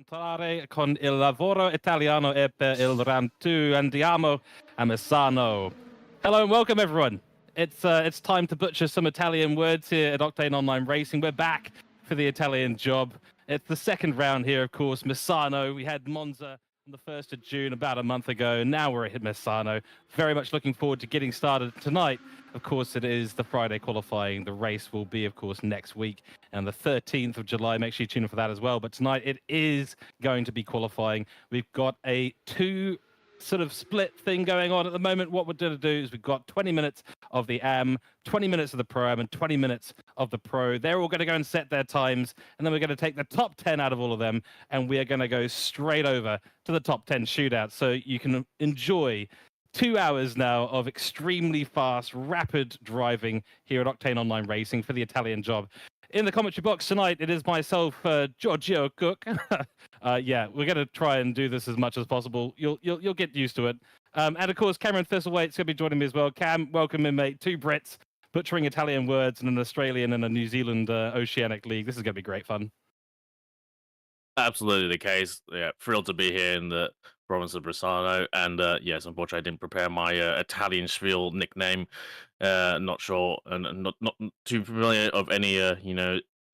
Continuare con il lavoro italiano e per il round 2. Andiamo a Misano. Hello and welcome, everyone. It's time to butcher some Italian words here at Octane Online Racing. We're back for the Italian job. It's the second round here, of course, Misano. We had Monza on the 1st of June about a month ago. Now we're at Misano. Very much looking forward to getting started tonight. Of course, it is the Friday qualifying. The race will be, of course, next week and the 13th of July. Make sure you tune in for that as well. But tonight it is going to be qualifying. We've got a two sort of split thing going on at the moment. What we're going to do is we've got 20 minutes of the AM, 20 minutes of the Pro Am, and 20 minutes of the Pro. They're all going to go and set their times, and then we're going to take the top 10 out of all of them, and we are going to go straight over to the top 10 shootout, so you can enjoy 2 hours now of extremely fast, rapid driving here at Octane Online Racing for the Italian job. In the commentary box tonight, it is myself, Giorgio Cook. Yeah, we're going to try and do this as much as possible. You'll get used to it. And of course, Cameron Thistlewaite's going to be joining me as well. Cam, welcome in, mate. Two Brits butchering Italian words and an Australian and a New Zealand Oceanic League. This is going to be great fun. Absolutely the case. Yeah, thrilled to be here in the province of Misano. And yes, unfortunately, I didn't prepare my Italian spiel nickname. Not sure and not too familiar of any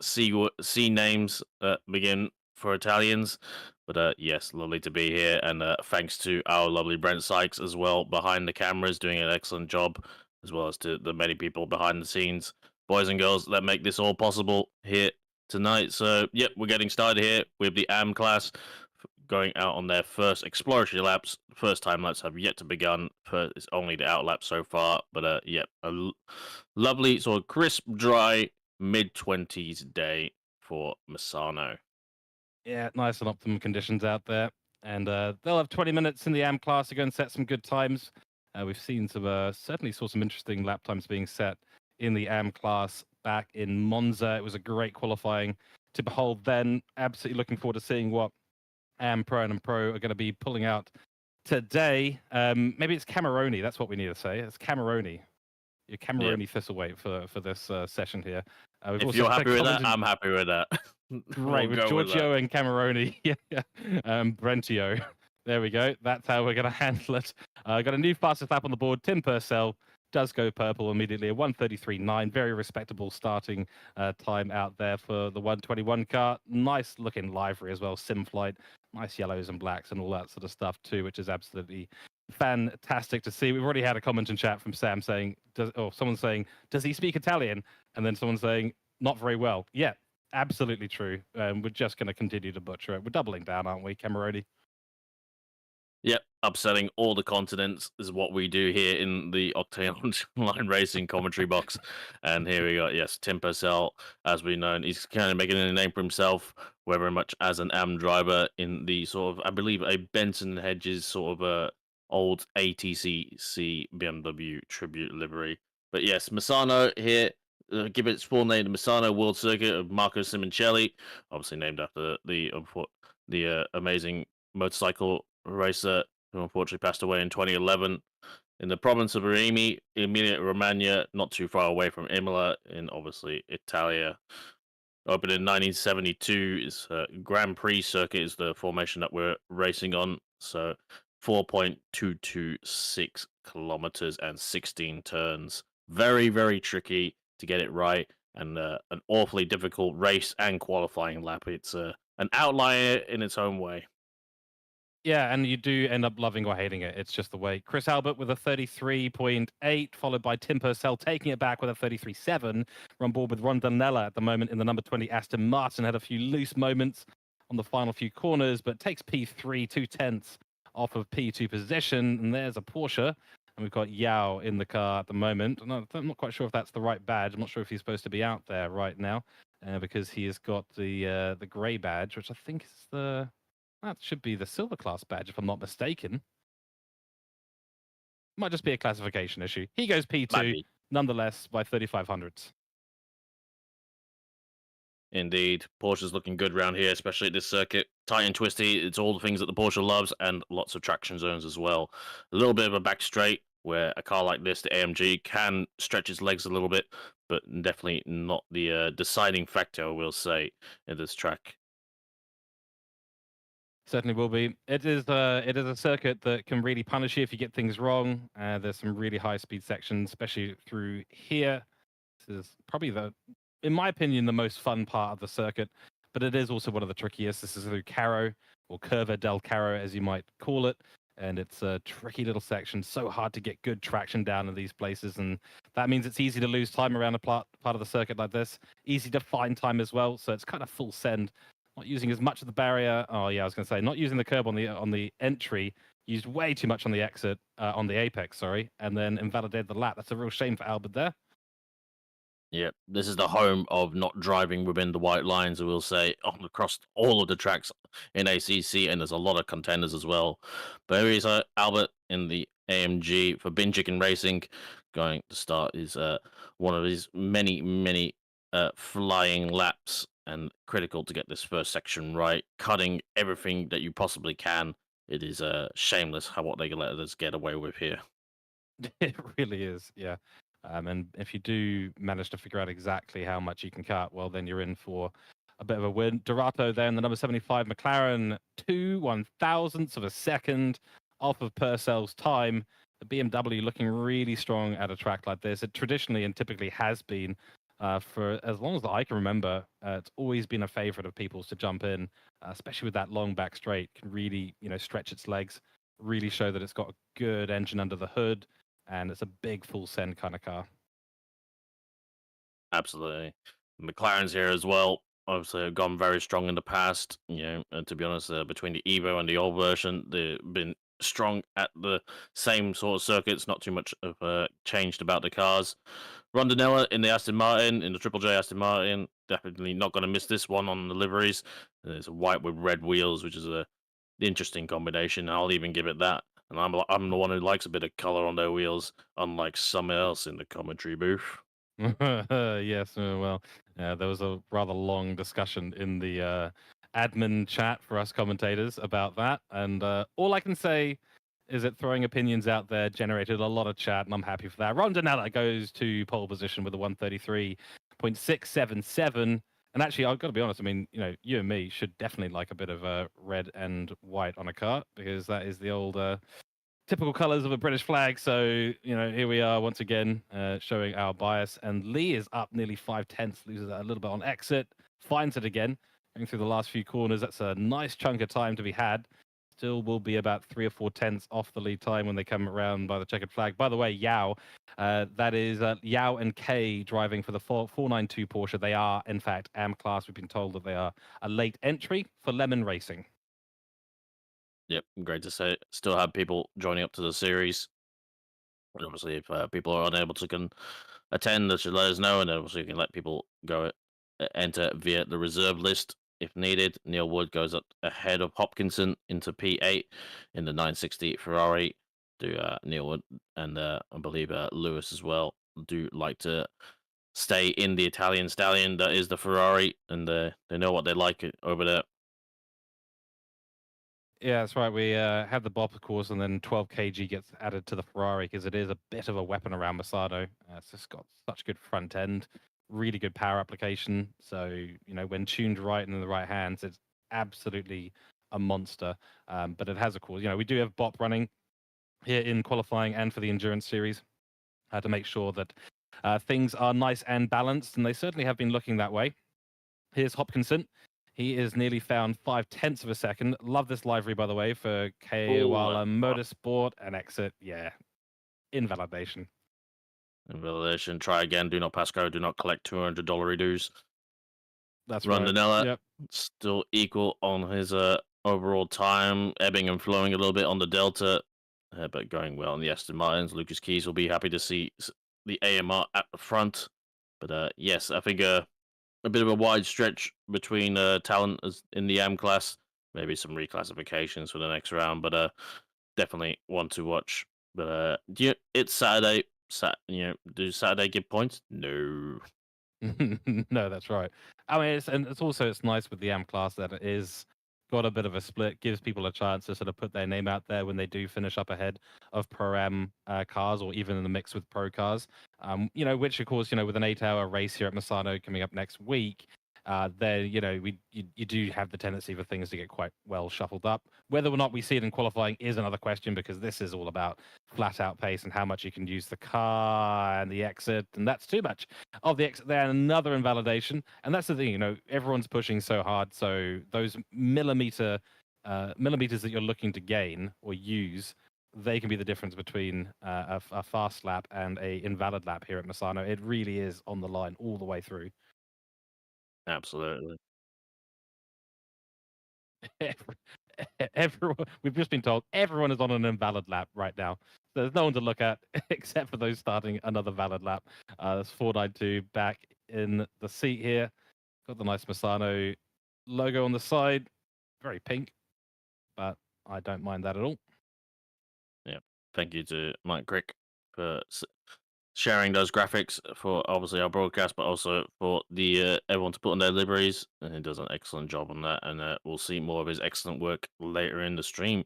C names that begin for Italians. But yes, lovely to be here, and thanks to our lovely Brent Sykes as well behind the cameras, doing an excellent job, as well as to the many people behind the scenes, boys and girls that make this all possible here tonight. So, yep, we're getting started here with the AM class going out on their first exploratory laps. First time laps have yet to begun. It's only the out lap so far. But, yep, lovely, sort of crisp, dry, mid-20s day for Misano. Yeah, nice and optimum conditions out there. And they'll have 20 minutes in the AM class to go and set some good times. We've seen certainly saw some interesting lap times being set in the AM class back in Monza. It was a great qualifying to behold then. Absolutely looking forward to seeing what AM Pro and Pro are going to be pulling out today. Maybe it's Cameroni. That's what we need to say. It's Cameroni. Your Cameroni Thistlewaite for this session here. If you're happy with that, I'm happy with that. Right, with Giorgio and Cameroni. Yeah. Brentio. There we go. That's how we're going to handle it. Got a new fastest lap on the board. Tim Purcell does go purple immediately. A 1:33.9. Very respectable starting time out there for the 121 car. Nice looking livery as well. Simflight. Nice yellows and blacks and all that sort of stuff too, which is absolutely fantastic to see. We've already had a comment in chat from Sam saying, someone saying, does he speak Italian? And then someone saying, not very well. Yeah, absolutely true. We're just going to continue to butcher it. We're doubling down, aren't we, Cameroni? Yep, upsetting all the continents is what we do here in the Octane Online Racing commentary box. And here we go. Yes, Tim Purcell, as we know, he's kind of making a name for himself, very much as an AM driver in the sort of, I believe, a Benson Hedges sort of old ATCC BMW tribute livery. But yes, Misano here. Give it its full name, the Misano World Circuit of Marco Simoncelli, obviously named after the amazing motorcycle racer who unfortunately passed away in 2011 in the province of Emilia-Romagna, not too far away from Imola in obviously Italia. Opened in 1972. Is Grand Prix circuit is the formation that we're racing on. So 4.226 kilometers and 16 turns. Very, very tricky to get it right, and an awfully difficult race and qualifying lap. It's an outlier in its own way. Yeah, and you do end up loving or hating it. It's just the way. Chris Albert with a 33.8, followed by Tim Purcell taking it back with a 33.7. We're on board with Ron Danella at the moment in the number 20 Aston Martin. Had a few loose moments on the final few corners, but takes P3, 2/10 off of P2 position. And there's a Porsche. And we've got Yao in the car at the moment. I'm not quite sure if that's the right badge. I'm not sure if he's supposed to be out there right now because he has got the grey badge, which I think is that should be the silver class badge, if I'm not mistaken. Might just be a classification issue. He goes P2, nonetheless, by 3,500. Indeed. Porsche's looking good around here, especially at this circuit. Tight and twisty, it's all the things that the Porsche loves, and lots of traction zones as well. A little bit of a back straight, where a car like this, the AMG, can stretch its legs a little bit, but definitely not the deciding factor, I will say, in this track. Certainly will be. It is a circuit that can really punish you if you get things wrong. There's some really high speed sections, especially through here. This is probably in my opinion, the most fun part of the circuit, but it is also one of the trickiest. This is through Caro, or Curva del Caro, as you might call it. And it's a tricky little section, so hard to get good traction down in these places. And that means it's easy to lose time around a part of the circuit like this. Easy to find time as well. So it's kind of full send. Not using as much of the barrier. Oh yeah, I was going to say not using the curb on the entry. Used way too much on the exit, on the apex, sorry, and then invalidated the lap. That's a real shame for Albert there. Yeah, this is the home of not driving within the white lines, I will say, across all of the tracks in ACC, and there's a lot of contenders as well. But here is Albert in the AMG for Bin Chicken Racing, going to start his one of his many flying laps, and critical to get this first section right, cutting everything that you possibly can. It is shameless what they can let us get away with here. It really is, yeah. And if you do manage to figure out exactly how much you can cut, well, then you're in for a bit of a win. Dorato then, the number 75 McLaren, 2/1000ths of a second off of Purcell's time. The BMW looking really strong at a track like this. It traditionally and typically has been for as long as I can remember. It's always been a favorite of people's to jump in, especially with that long back straight. Can really, stretch its legs, really show that it's got a good engine under the hood, and it's a big full send kind of car. Absolutely. McLaren's here as well. Obviously, have gone very strong in the past. And to be honest, between the Evo and the old version, they've been strong at the same sort of circuits. Not too much of changed about the cars. Rondinella in the Aston Martin, in the Triple J Aston Martin. Definitely not going to miss this one on the liveries. It's white with red wheels, which is a interesting combination. I'll even give it that. And I'm the one who likes a bit of color on their wheels, unlike someone else in the commentary booth. Yes, well, there was a rather long discussion in the admin chat for us commentators about that, and all I can say is that throwing opinions out there generated a lot of chat, and I'm happy for that. Rondinella goes to pole position with a 133.677, and actually, I've got to be honest. I mean, you and me should definitely like a bit of red and white on a car, because that is the old typical colors of a British flag. So, here we are once again showing our bias. And Lee is up nearly 5/10, loses a little bit on exit, finds it again, going through the last few corners. That's a nice chunk of time to be had. Still will be about 3 or 4 tenths off the lead time when they come around by the checkered flag. By the way, Yao, that is Yao and Kay driving for the 492 Porsche. They are, in fact, AM class. We've been told that they are a late entry for Lemon Racing. Yep, great to say. Still have people joining up to the series. And obviously, if people are unable to attend, they should let us know, and obviously you can let people go enter via the reserve list if needed. Neil Wood goes up ahead of Hopkinson into P8 in the 960 Ferrari. Neil Wood and I believe Lewis as well do like to stay in the Italian stallion that is the Ferrari, and they know what they like over there. Yeah, that's right. We have the Bob, of course, and then 12 kg gets added to the Ferrari because it is a bit of a weapon around Misano. It's just got such good front end, really good power application. So, when tuned right and in the right hands, it's absolutely a monster. But it has, of course, we do have Bop running here in qualifying and for the endurance series to make sure that things are nice and balanced, and they certainly have been looking that way. Here's Hopkinson. He is nearly found 5/10 of a second. Love this livery, by the way, for Kawala Motorsport and exit. Yeah, invalidation. Invalidation. Try again. Do not pass go. Do not collect $200 dues. That's Rondinella, right. Yep. still equal on his overall time, ebbing and flowing a little bit on the Delta, but going well on the Aston Martins. Lucas Keys will be happy to see the AMR at the front. But yes, I think a bit of a wide stretch between talent in the AM class. Maybe some reclassifications for the next round, but definitely one to watch. But it's Saturday. Do Saturday give points? No. No, that's right. I mean, it's nice with the AM class that it is got a bit of a split, gives people a chance to sort of put their name out there when they do finish up ahead of pro am cars, or even in the mix with pro cars. Which of course, with an 8-hour race here at Misano coming up next week, then you do have the tendency for things to get quite well shuffled up. Whether or not we see it in qualifying is another question, because this is all about flat out pace and how much you can use the car and the exit, and that's too much of the exit there. And another invalidation, and that's the thing, everyone's pushing so hard, so those millimeters that you're looking to gain or use, they can be the difference between a fast lap and a invalid lap here at Misano. It really is on the line all the way through. Absolutely. Everyone, we've just been told everyone is on an invalid lap right now. So there's no one to look at except for those starting another valid lap. There's 492 back in the seat here. Got the nice Misano logo on the side. Very pink, but I don't mind that at all. Yeah. Thank you to Mike Crick for sharing those graphics for obviously our broadcast, but also for the everyone to put on their liveries. And he does an excellent job on that. And we'll see more of his excellent work later in the stream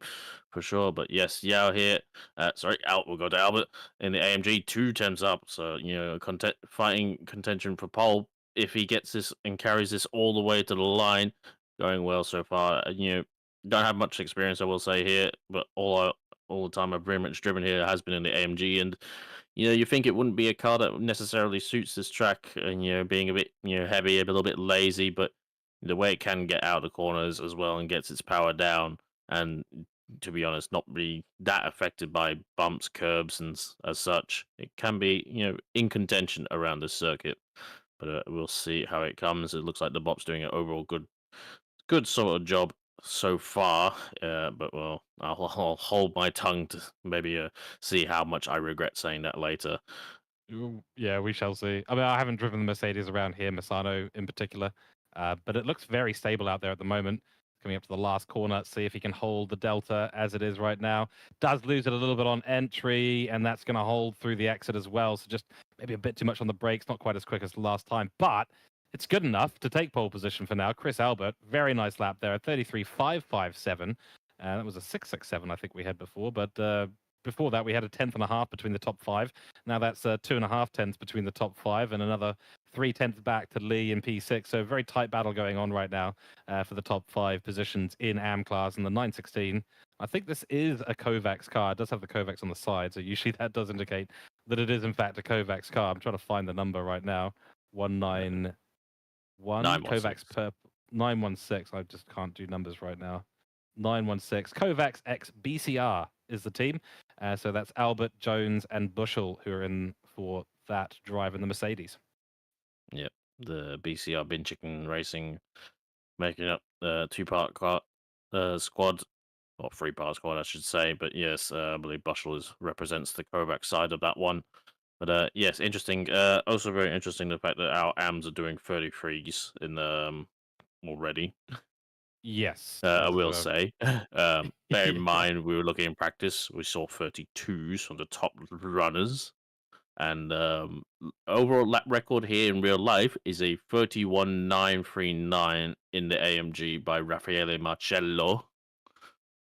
for sure. But yes, Yao here. We'll go to Albert in the AMG 2 up. So, fighting contention for pole. If he gets this and carries this all the way to the line, going well so far. Don't have much experience, I will say here, but all the time I've very much driven here has been in the AMG, and you think it wouldn't be a car that necessarily suits this track, and being a bit heavy, a little bit lazy, but the way it can get out of the corners as well and gets its power down, and to be honest, not be that affected by bumps, curbs, and as such, it can be in contention around this circuit. But we'll see how it comes. It looks like the Bop's doing an overall good sort of job so far, but well, I'll hold my tongue to maybe see how much I regret saying that later. Yeah, we shall see. I mean, I haven't driven the Mercedes around here, Misano in particular, but it looks very stable out there at the moment. Coming up to the last corner, see if he can hold the Delta as it is right now. Does lose it a little bit on entry, and that's going to hold through the exit as well. So just maybe a bit too much on the brakes, not quite as quick as the last time, but it's good enough to take pole position for now. Chris Albert, very nice lap there at 33.557. That was a 667 I think we had before, but before that we had a 10th between the top five. Now that's 2.5 tenths between the top five, and another 3 tenths back to Lee in P6. So a very tight battle going on right now for the top five positions in AM class. And the 916, I think this is a Kovacs car. It does have the Kovacs on the side, so usually that does indicate that it is in fact a Kovacs car. I'm trying to find the number right now. 191 Kovacs per 916. I just can't do numbers right now. 916 Kovacs X BCR is the team. So that's Albert, Jones, and Bushell who are in for that drive in the Mercedes. Yep, the BCR Bin Chicken Racing making up the two-part squad, or three-part squad, I should say. But yes, I believe Bushell represents the Kovacs side of that one. But yes, interesting. Also very interesting the fact that our AMs are doing 33s in the already. Yes, I will say. Bear in mind, we were looking in practice. We saw 32s from the top runners, and overall lap record here in real life is a 31.939 in the AMG by Raffaele Marcello.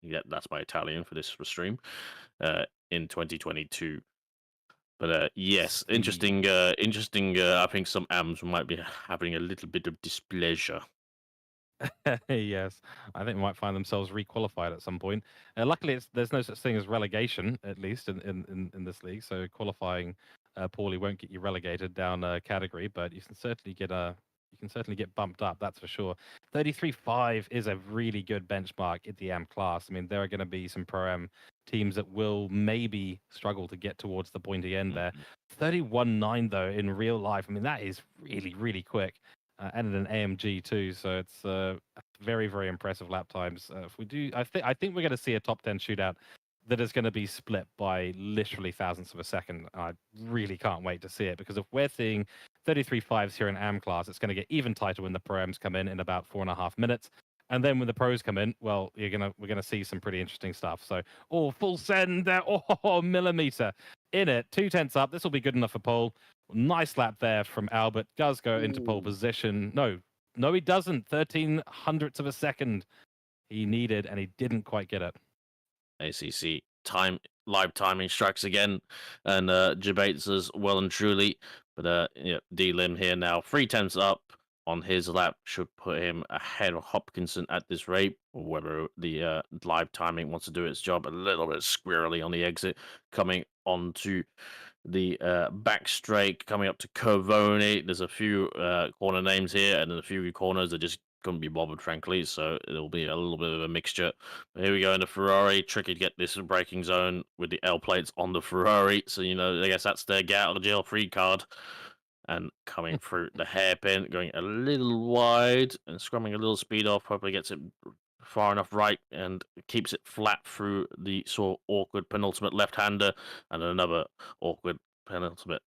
Yeah, that's my Italian for this stream. In 2022. But yes, interesting. Interesting. I think some AMs might be having a little bit of displeasure. Yes, I think we might find themselves requalified at some point. Luckily, there's no such thing as relegation, at least in this league. So qualifying poorly won't get you relegated down a category, but you can certainly get bumped up. That's for sure. 33.5 is a really good benchmark in the AM class. I mean, there are going to be some pro am teams that will maybe struggle to get towards the pointy end there. 31.9 though in real life, I mean that is really quick. And an AMG too, so it's very, very impressive lap times. If we do, I think we're going to see a top 10 shootout that is going to be split by literally thousandths of a second. I really can't wait to see it, because if we're seeing 33.5s here in AM class, it's going to get even tighter when the Pro-Ams come in about 4.5 minutes. And then when the pros come in, well, we're gonna see some pretty interesting stuff. So, full send there, millimeter in it, 2 tenths up. This will be good enough for pole. Nice lap there from Albert. Does go into pole position. No, he doesn't. 13 hundredths of a second he needed, and he didn't quite get it. ACC live timing strikes again, and debates as well and truly. But yeah, D Lim here now, 3 tenths up. on his lap should put him ahead of Hopkinson at this rate, or whether the live timing wants to do its job a little bit squirrely on the exit, coming onto the back straight, coming up to Covoni. There's a few corner names here, and then a few corners that just couldn't be bothered, frankly, so it'll be a little bit of a mixture. But here we go in the Ferrari. Tricky to get this braking zone with the L plates on the Ferrari, so, I guess that's their get out of jail free card. And coming through the hairpin, going a little wide and scrumming a little speed off. Hopefully gets it far enough right and keeps it flat through the sort of awkward penultimate left-hander and another awkward penultimate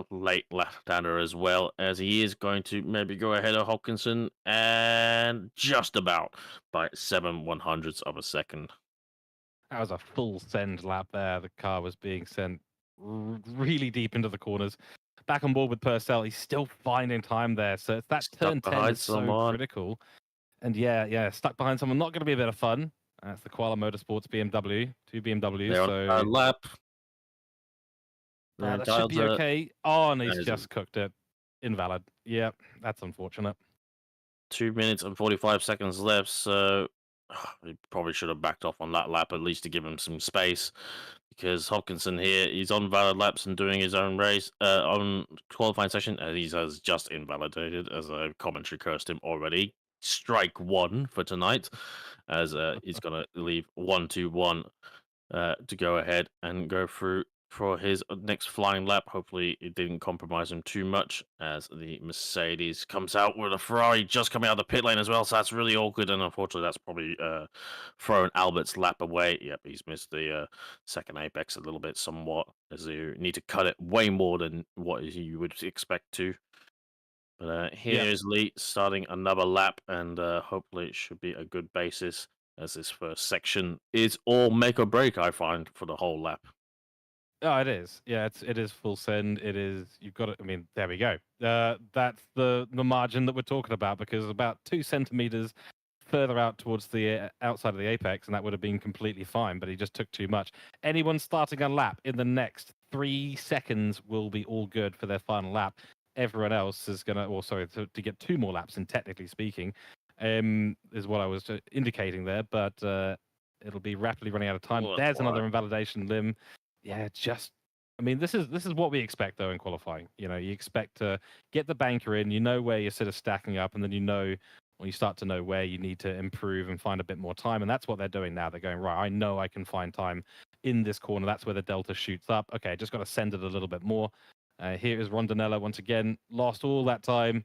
late left-hander as well, as he is going to maybe go ahead of Hopkinson and just about by 7/100ths of a second. That was a full send lap there. The car was being sent really deep into the corners. Back on board with Purcell. He's still finding time there. So that turn 10 is so critical. And yeah, stuck behind someone. Not going to be a bit of fun. That's the Koala Motorsports BMW, 2 BMWs. They're on lap. That should be okay. Oh, and he's just cooked it. Invalid. Yeah, that's unfortunate. 2 minutes and 45 seconds left, so he probably should have backed off on that lap at least to give him some space, because Hopkinson here, he's on valid laps and doing his own race on qualifying session, and he has just invalidated, as a commentary cursed him already. Strike one for tonight, as he's going to leave 1-2-1 to go ahead and go through for his next flying lap. Hopefully it didn't compromise him too much, as the Mercedes comes out with a Ferrari just coming out of the pit lane as well, so that's really awkward, and unfortunately that's probably thrown Albert's lap away. Yep, he's missed the second apex a little bit somewhat, as you need to cut it way more than what you would expect to. But here's Lee starting another lap, and hopefully it should be a good basis, as this first section is all make or break, I find, for the whole lap. Oh, it is. Yeah, it is full send. It is. You've got it. I mean, there we go. That's the margin that we're talking about, because about 2 centimeters further out towards the outside of the apex, and that would have been completely fine. But he just took too much. Anyone starting a lap in the next 3 seconds will be all good for their final lap. Everyone else is gonna, or sorry, to get 2 more laps, and technically speaking, is what I was indicating there. But it'll be rapidly running out of time. There's another invalidation limb. Yeah, I mean, this is what we expect, though, in qualifying. You expect to get the banker in, where you're sort of stacking up, and then you start to know where you need to improve and find a bit more time. And that's what they're doing now. They're going, right, I know I can find time in this corner. That's where the delta shoots up. Okay, just got to send it a little bit more. Here is Rondinella once again. Lost all that time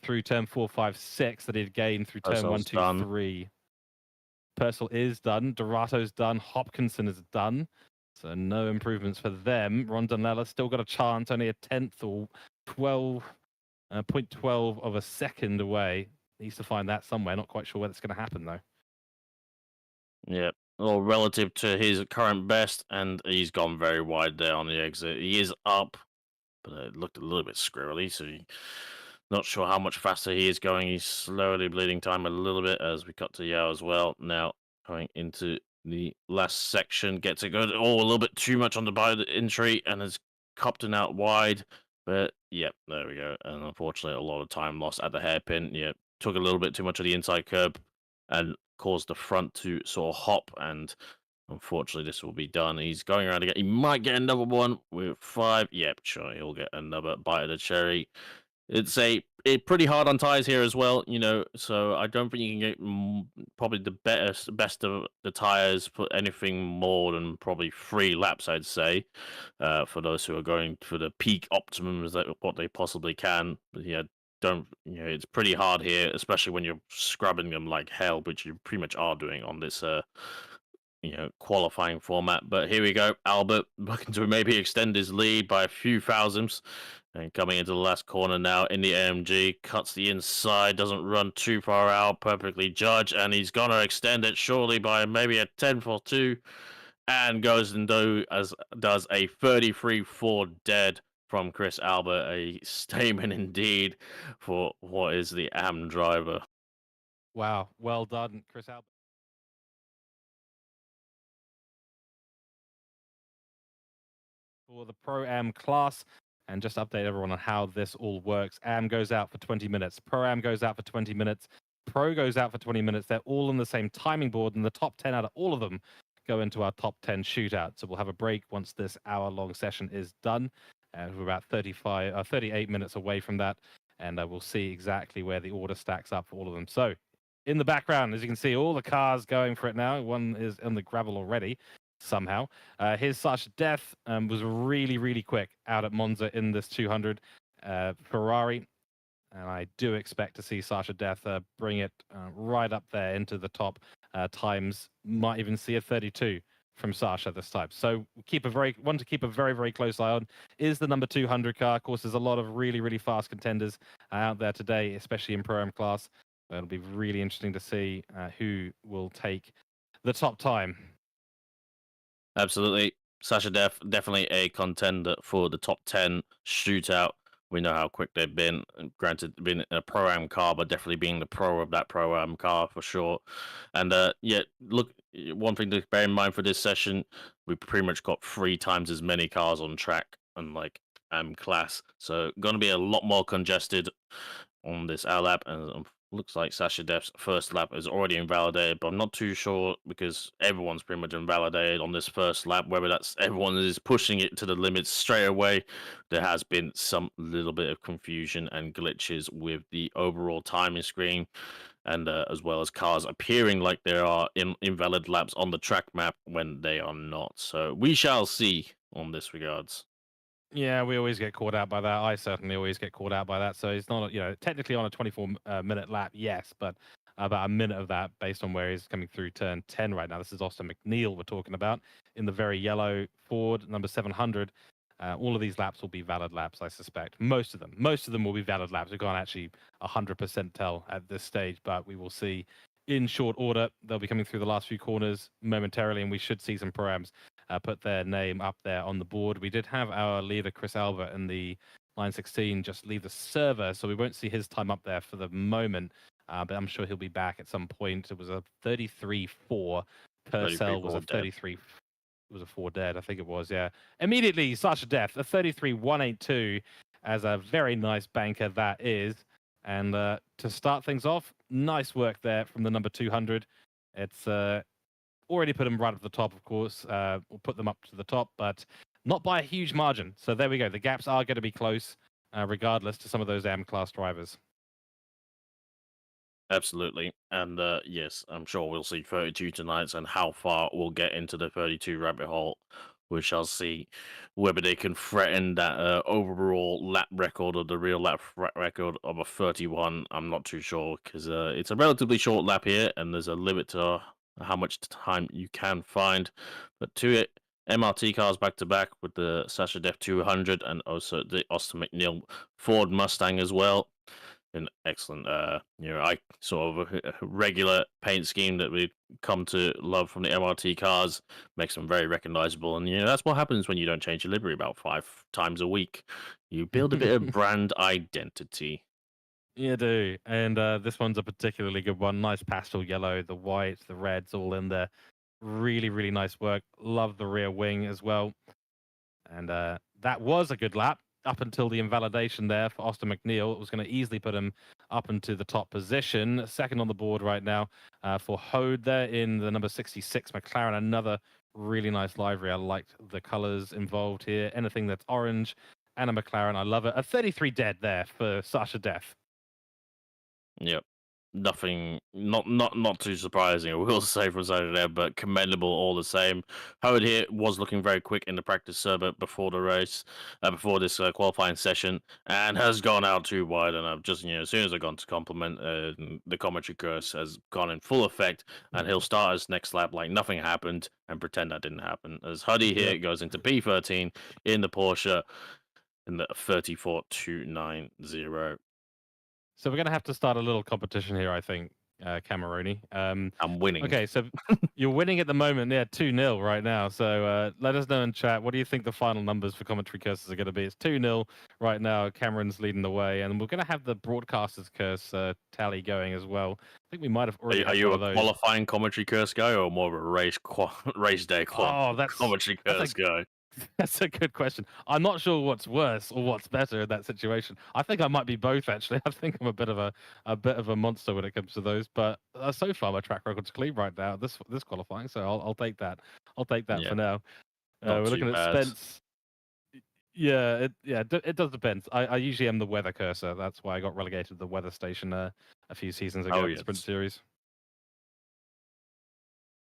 through turn 4, 5, 6 that he'd gained through turn 1, 2, 3. Purcell is done. Dorato's done. Hopkinson is done. So no improvements for them. Rondinella still got a chance, only a 10th or 0.12 of a second away. Needs to find that somewhere. Not quite sure where that's going to happen, though. Yeah, well, relative to his current best, and he's gone very wide there on the exit. He is up, but it looked a little bit squirrely, so not sure how much faster he is going. He's slowly bleeding time a little bit, as we cut to Yao as well. Now, going into the last section, gets it good. Oh, a little bit too much on the by the entry, and has Copton out wide. But, yep, there we go. And unfortunately, a lot of time lost at the hairpin. Yep, took a little bit too much of the inside curb and caused the front to sort of hop, and unfortunately this will be done. He's going around again. He might get another one with 5. Yep, sure, he'll get another bite of the cherry. It's pretty hard on tires here as well, so I don't think you can get probably the best of the tires for anything more than probably 3 laps, I'd say, for those who are going for the peak optimum is what they possibly can. But yeah, it's pretty hard here, especially when you're scrubbing them like hell, which you pretty much are doing on this qualifying format. But here we go. Albert looking to maybe extend his lead by a few thousandths, and coming into the last corner now in the AMG, cuts the inside, doesn't run too far out, perfectly judged, and he's gonna extend it surely by maybe a 10th or 2, and goes and does a 33-4 dead from Chris Albert, a statement indeed for what is the AM driver. Wow, well done, Chris Albert. For the Pro-Am class, and just update everyone on how this all works. AM goes out for 20 minutes. Pro-Am goes out for 20 minutes. Pro goes out for 20 minutes. They're all on the same timing board, and the top 10 out of all of them go into our top 10 shootout. So we'll have a break once this hour-long session is done. We're about 38 minutes away from that, and we'll see exactly where the order stacks up for all of them. So in the background, as you can see, all the cars going for it now. One is in the gravel already. Somehow. His Sasha Death was really, really quick out at Monza in this 200 Ferrari. And I do expect to see Sasha Death bring it right up there into the top times. Might even see a 32 from Sasha this time. So want to keep a very, very close eye on is the number 200 car. Of course, there's a lot of really, really fast contenders out there today, especially in Pro-Am class. It'll be really interesting to see who will take the top time. Absolutely. Sasha Def, definitely a contender for the top 10 shootout. We know how quick they've been. Granted, being a Pro-Am car, but definitely being the pro of that Pro-Am car for sure. And yeah, look, one thing to bear in mind for this session, we pretty much got 3 times as many cars on track, unlike class. So going to be a lot more congested on this hour lap, and looks like Sasha Def's first lap is already invalidated, but I'm not too sure because everyone's pretty much invalidated on this first lap. Whether that's everyone is pushing it to the limits straight away, there has been some little bit of confusion and glitches with the overall timing screen, and as well as cars appearing like there are invalid laps on the track map when they are not. So we shall see on this regards. Yeah, we always get caught out by that. I certainly always get caught out by that. So he's not, technically on a 24-minute lap, yes, but about a minute of that based on where he's coming through turn 10 right now. This is Austin McNeil we're talking about in the very yellow Ford number 700. All of these laps will be valid laps, I suspect. Most of them will be valid laps. We can't actually 100% tell at this stage, but we will see in short order. They'll be coming through the last few corners momentarily, and we should see some Pro-Ams put their name up there on the board. We did have our leader, Chris Albert, in the line 16 just leave the server, so we won't see his time up there for the moment, but I'm sure he'll be back at some point. It was a 33-4. Purcell was a 33. It was a 4 dead, I think it was, yeah. Immediately, Sasha Death, a 33-182 as a very nice banker that is. And to start things off, nice work there from the number 200. It's already put them right at the top, of course. We'll put them up to the top, but not by a huge margin. So there we go. The gaps are going to be close, regardless to some of those AM-class drivers. Absolutely. And yes, I'm sure we'll see 32 tonight, and how far we'll get into the 32 rabbit hole. We shall see whether they can threaten that overall lap record or the real lap record of a 31. I'm not too sure because it's a relatively short lap here, and there's a limit to how much time you can find. But to MRT cars back to back with the Sasha Def 200 and also the Austin McNeil Ford Mustang as well. An excellent, I sort of a regular paint scheme that we come to love from the MRT cars, makes them very recognizable. And that's what happens when you don't change your livery about 5 times a week. You build a bit of brand identity. You do, and this one's a particularly good one. Nice pastel yellow, the white, the reds, all in there. Really, really nice work. Love the rear wing as well. And that was a good lap up until the invalidation there for Austin McNeil. It was going to easily put him up into the top position. Second on the board right now for Hode there in the number 66 McLaren. Another really nice livery. I liked the colors involved here. Anything that's orange and a McLaren, I love it. A 33 dead there for Sasha Death. Yep. Nothing, not too surprising, I will say, from Saturday, but commendable all the same. Howard here was looking very quick in the practice server before the race, before this qualifying session, and has gone out too wide. And I've just, as soon as I've gone to compliment, the commentary curse has gone in full effect, and he'll start his next lap like nothing happened and pretend that didn't happen. As Huddy here goes into P13 in the Porsche in the 34.290. So we're going to have to start a little competition here, I think, Cameroni. I'm winning. Okay, so you're winning at the moment. Yeah, 2-0 right now. So let us know in chat. What do you think the final numbers for commentary curses are going to be? It's 2-0 right now. Cameron's leading the way. And we're going to have the broadcaster's curse tally going as well. I think we might have already Are you a qualifying commentary curse guy or more of a race day commentary curse guy? That's a good question. I'm not sure what's worse or what's better in that situation. I think I might be both actually. I think I'm a bit of a monster when it comes to those. But so far my track record's clean right now. This qualifying, so I'll take that. I'll take that Yeah, for now. not We're too looking at bad. Spence. It does depend. I usually am the weather cursor. That's why I got relegated to the weather station a few seasons ago Oh at the Sprint yes. Series.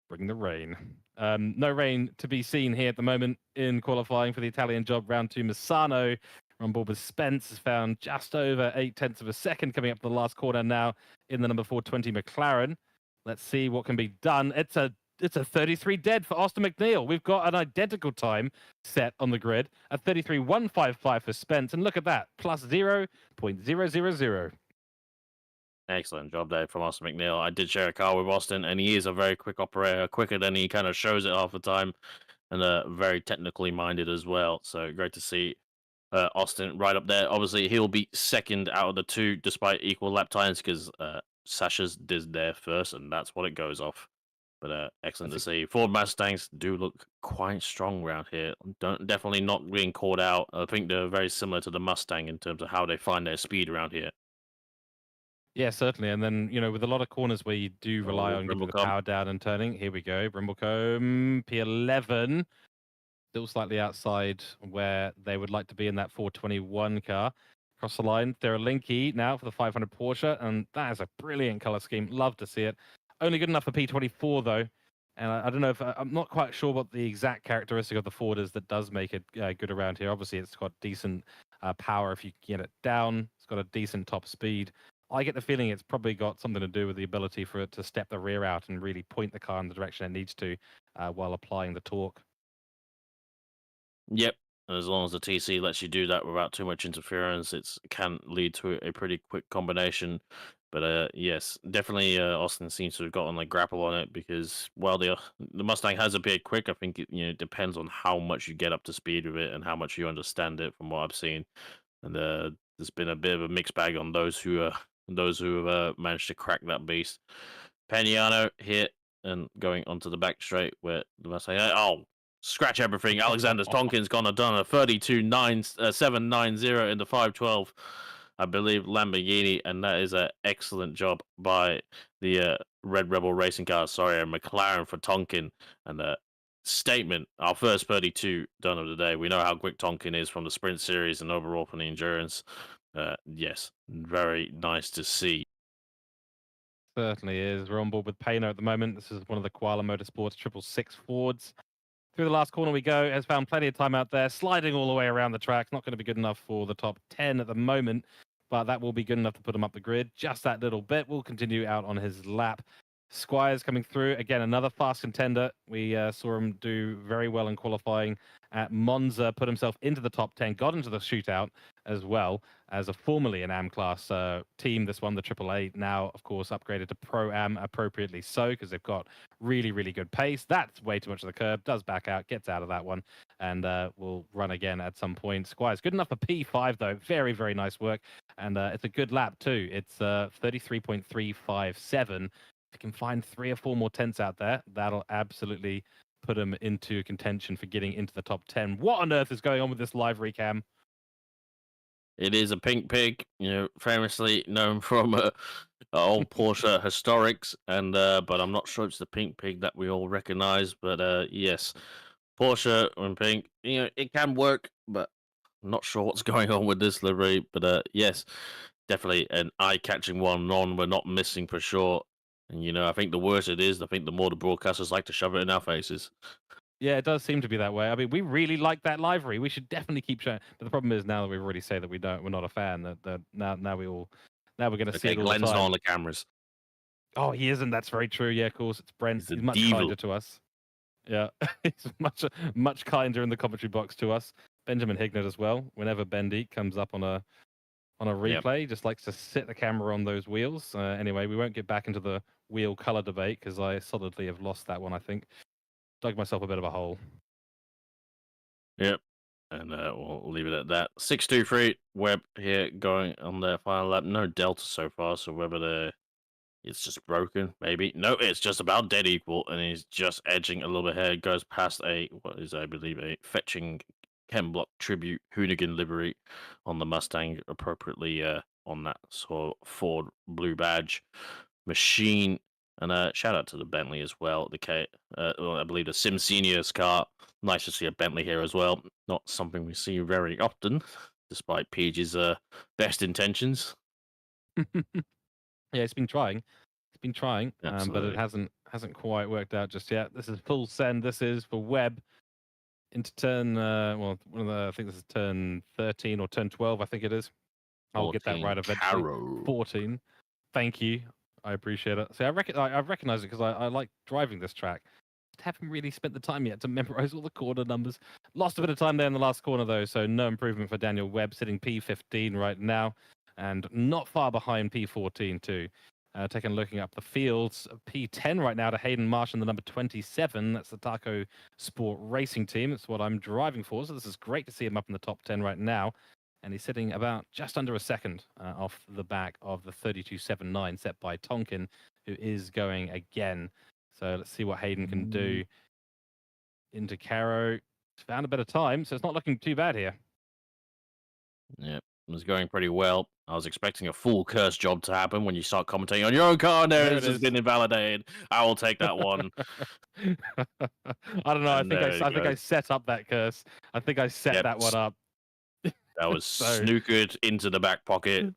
Bring the rain. No rain to be seen here at the moment in qualifying for the Italian job. Round 2, Misano on board with Spence has found just over 0.8 of a second coming up to the last corner now in the number 420 McLaren. Let's see what can be done. It's a 33 dead for Austin McNeil. We've got an identical time set on the grid, a 33.155 for Spence, and look at that, plus 0.000. Excellent job there from Austin McNeil. I did share a car with Austin, and he is a very quick operator, quicker than he kind of shows it half the time, and very technically minded as well. So great to see Austin right up there. Obviously, he'll be second out of the two, despite equal lap times, because Sasha's did there first, and that's what it goes off. But excellent to see. Ford Mustangs do look quite strong around here. Definitely not being caught out. I think they're very similar to the Mustang in terms of how they find their speed around here. Yeah, certainly. And then, with a lot of corners where you do rely Oh, on getting the Brimblecom. power down and turning. Here we go. Brimblecombe, P11. Still slightly outside where they would like to be in that 421 car. Across the line, they're a Linky now for the 500 Porsche, and that is a brilliant color scheme. Love to see it. Only good enough for P24 though, and I don't know if I'm not quite sure what the exact characteristic of the Ford is that does make it good around here. Obviously, it's got decent power if you get it down. It's got a decent top speed. I get the feeling it's probably got something to do with the ability for it to step the rear out and really point the car in the direction it needs to while applying the torque. Yep. As long as the TC lets you do that without too much interference, it can lead to a pretty quick combination. But yes, definitely Austin seems to have gotten a grapple on it because while the Mustang has appeared quick, I think it depends on how much you get up to speed with it and how much you understand it from what I've seen. And there's been a bit of a mixed bag on those who have managed to crack that beast. Paniano hit and going onto the back straight where the Mustang. Oh, scratch everything. Alexander Tonkin's gone and done a 32.790 in the 512, I believe, Lamborghini, and that is an excellent job by the Red Rebel Racing Car. Sorry, McLaren for Tonkin, and statement. Our first 32 done of the day. We know how quick Tonkin is from the Sprint Series and overall from the endurance. Yes, very nice to see. Certainly is. We're on board with Payno at the moment. This is one of the Koala Motorsports 666 Fords. Through the last corner we go. Has found plenty of time out there, sliding all the way around the track. Not going to be good enough for the top 10 at the moment, but that will be good enough to put him up the grid. Just that little bit. We'll continue out on his lap. Squires coming through. Again, another fast contender. We saw him do very well in qualifying at Monza, put himself into the top 10, got into the shootout as well as a formerly an AM class team. This one, the AAA, now, of course, upgraded to Pro Am appropriately so because they've got really, really good pace. That's way too much of the curb, does back out, gets out of that one, and will run again at some point. Squires, good enough for P5, though. Very, very nice work. And it's a good lap, too. It's 33.357. If you can find 3 or 4 more tenths out there, that'll absolutely put him into contention for getting into the top 10. What on earth is going on with this livery cam? It is a pink pig, famously known from old Porsche historics, and but I'm not sure it's the pink pig that we all recognize. But yes, Porsche and pink, it can work, but I'm not sure what's going on with this livery. But yes, definitely an eye-catching one. On we're not missing for sure. And I think the worse it is, I think the more the broadcasters like to shove it in our faces. Yeah, it does seem to be that way. I mean, we really like that livery. We should definitely keep showing. But the problem is now that we've already said that we're not a fan. That now we're going to see Okay, it all the Glenn's not time. on the cameras. Oh, he isn't. That's very true. Yeah, of course. It's Brent. He's a He's much devil. kinder to us. Yeah, he's much kinder in the commentary box to us. Benjamin Hignett as well. Whenever Bendy comes up on a replay, just likes to sit the camera on those wheels. Anyway, we won't get back into the wheel color debate because I solidly have lost that one. I think dug myself a bit of a hole. Yep. And we'll leave it at that. 623 Webb here going on their final lap. No delta so far, so whether they're It's just broken, maybe. No, it's just about dead equal, and he's just edging a little bit ahead. Goes past what is, I believe, a fetching Ken Block tribute Hoonigan livery on the Mustang, appropriately on that sort of Ford blue badge machine. And shout out to the Bentley as well. Well, I believe the Sim Senior's car. Nice to see a Bentley here as well. Not something we see very often, despite Page's best intentions. Yeah, it's been trying. It's been trying, but Absolutely. it hasn't quite worked out just yet. This is full send. This is for Webb into turn. I think this is turn 13 or turn 12. I think it is. I'll get that 14 right eventually. Caro. 14. Thank you. I appreciate it. See, I've recognized it because I like driving this track. Just haven't really spent the time yet to memorize all the corner numbers. Lost a bit of time there in the last corner though, so no improvement for Daniel Webb, sitting P15 right now, and not far behind P14 too. Looking up the fields, P10 right now to Hayden Marsh in the number 27. That's the Taco Sport Racing Team. That's what I'm driving for. So this is great to see him up in the top 10 right now. And he's sitting about just under a second off the back of the 32.79 set by Tonkin, who is going again. So let's see what Hayden can do. Into Caro. Found a bit of time, so it's not looking too bad here. Yep, it was going pretty well. I was expecting a full curse job to happen when you start commentating on your own car. There It has been invalidated. I will take that one. I don't know. I think I set up that curse. I think I set that one up. That was snookered into the back pocket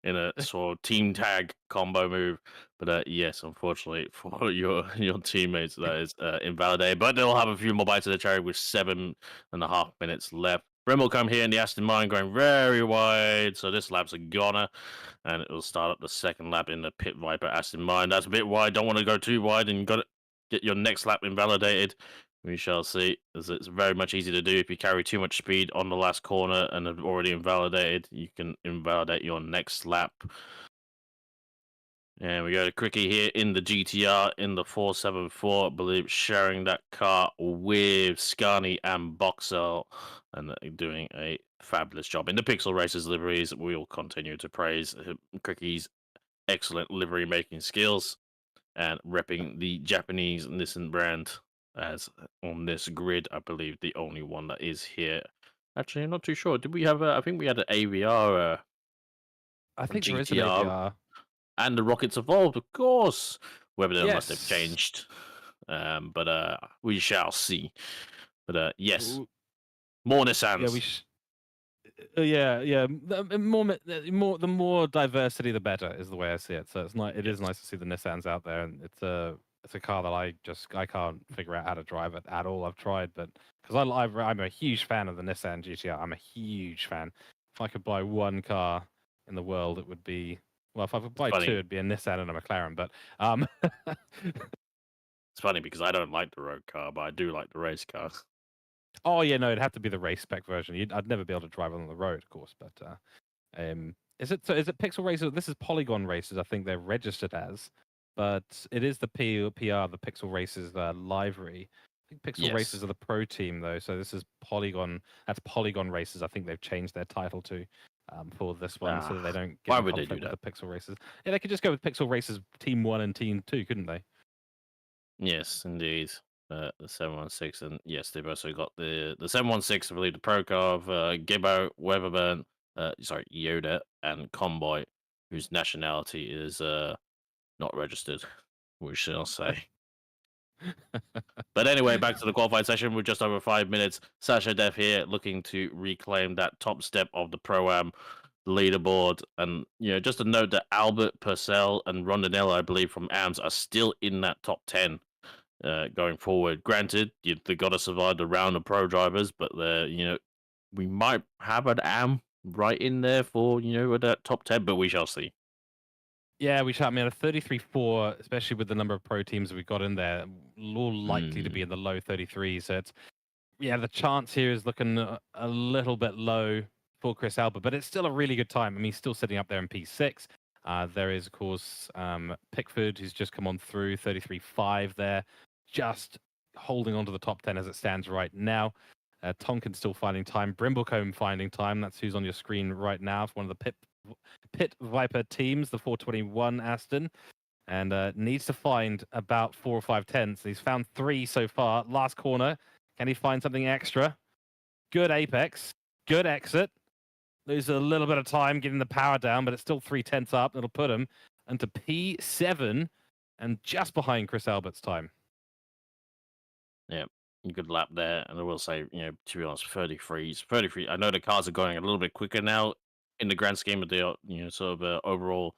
in a sort of team tag combo move. But yes, unfortunately for your teammates, that is invalidated. But they'll have a few more bites of the cherry with 7.5 minutes left. Brimble come here in the Aston Martin going very wide, so this lap's a goner, and it will start up the second lap in the Pit Viper Aston Martin. That's a bit wide. Don't want to go too wide, and you got to get your next lap invalidated. We shall see, as it's very much easy to do. If you carry too much speed on the last corner and have already invalidated, you can invalidate your next lap. And we go to Cricky here in the GTR in the 474, I believe, sharing that car with Scani and Boxel, and doing a fabulous job. In the Pixel Racers liveries, we'll continue to praise Cricky's excellent livery making skills and repping the Japanese Nissan brand, as on this grid, I believe the only one that is here. Actually, I'm not too sure. Did we have I think we had an AVR. I think GTR. there is an AVR. And the rockets evolved, of course. Whether they must have Yes. changed, but we shall see. But yes, more Nissans. Yeah, the more diversity, the better is the way I see it. So it is nice to see the Nissans out there, and it's a car that I can't figure out how to drive it at all. I've tried, but because I'm a huge fan of the Nissan GTR. I'm a huge fan. If I could buy one car in the world, it would be. Well, if I could buy two, it'd be a Nissan and a McLaren. But it's funny because I don't like the road car, but I do like the race cars. Oh yeah, no, it'd have to be the race spec version. I'd never be able to drive on the road, of course. But is it Pixel Racers? This is Polygon Racers. I think they're registered as, but it is the PR, the Pixel Racers livery. I think Pixel Racers are the pro team though, so this is Polygon. That's Polygon Racers. I think they've changed their title to. For this one, so that they don't get why in would conflict they do that? with the Pixel Racers. Yeah, they could just go with Pixel Racers Team 1 and Team 2, couldn't they? Yes, indeed. The 716, and yes, they've also got the 716, I believe, the pro car of Gibbo, Weatherburn, Yoda, and Convoy, whose nationality is not registered, we shall say. But anyway, back to the qualified session with just over 5 minutes. Sasha Def here looking to reclaim that top step of the Pro-Am leaderboard. And, just a note that Albert Purcell and Rondinello, I believe, from AMS are still in that top 10 going forward. Granted, they got to survive the round of pro drivers, but we might have an AM right in there for, that top 10, but we shall see. Yeah, we shall. I mean, a 33.4, especially with the number of pro teams we've got in there, all likely to be in the low 33s. So the chance here is looking a little bit low for Chris Albert, but it's still a really good time. I mean, he's still sitting up there in P6. There is, of course, Pickford, who's just come on through, 33.5 there, just holding on to the top 10 as it stands right now. Tonkin still finding time. Brimblecombe finding time. That's who's on your screen right now. It's one of the Pit Viper teams, the 421 Aston. and needs to find about 4 or 5 tenths. He's found 3 so far. Last corner, can he find something extra? Good apex, good exit. Loses a little bit of time getting the power down, but it's still 3 tenths up. It'll put him into P7 and just behind Chris Albert's time. Yeah, good lap there. And I will say, to be honest, 33. I know the cars are going a little bit quicker now in the grand scheme of the, sort of overall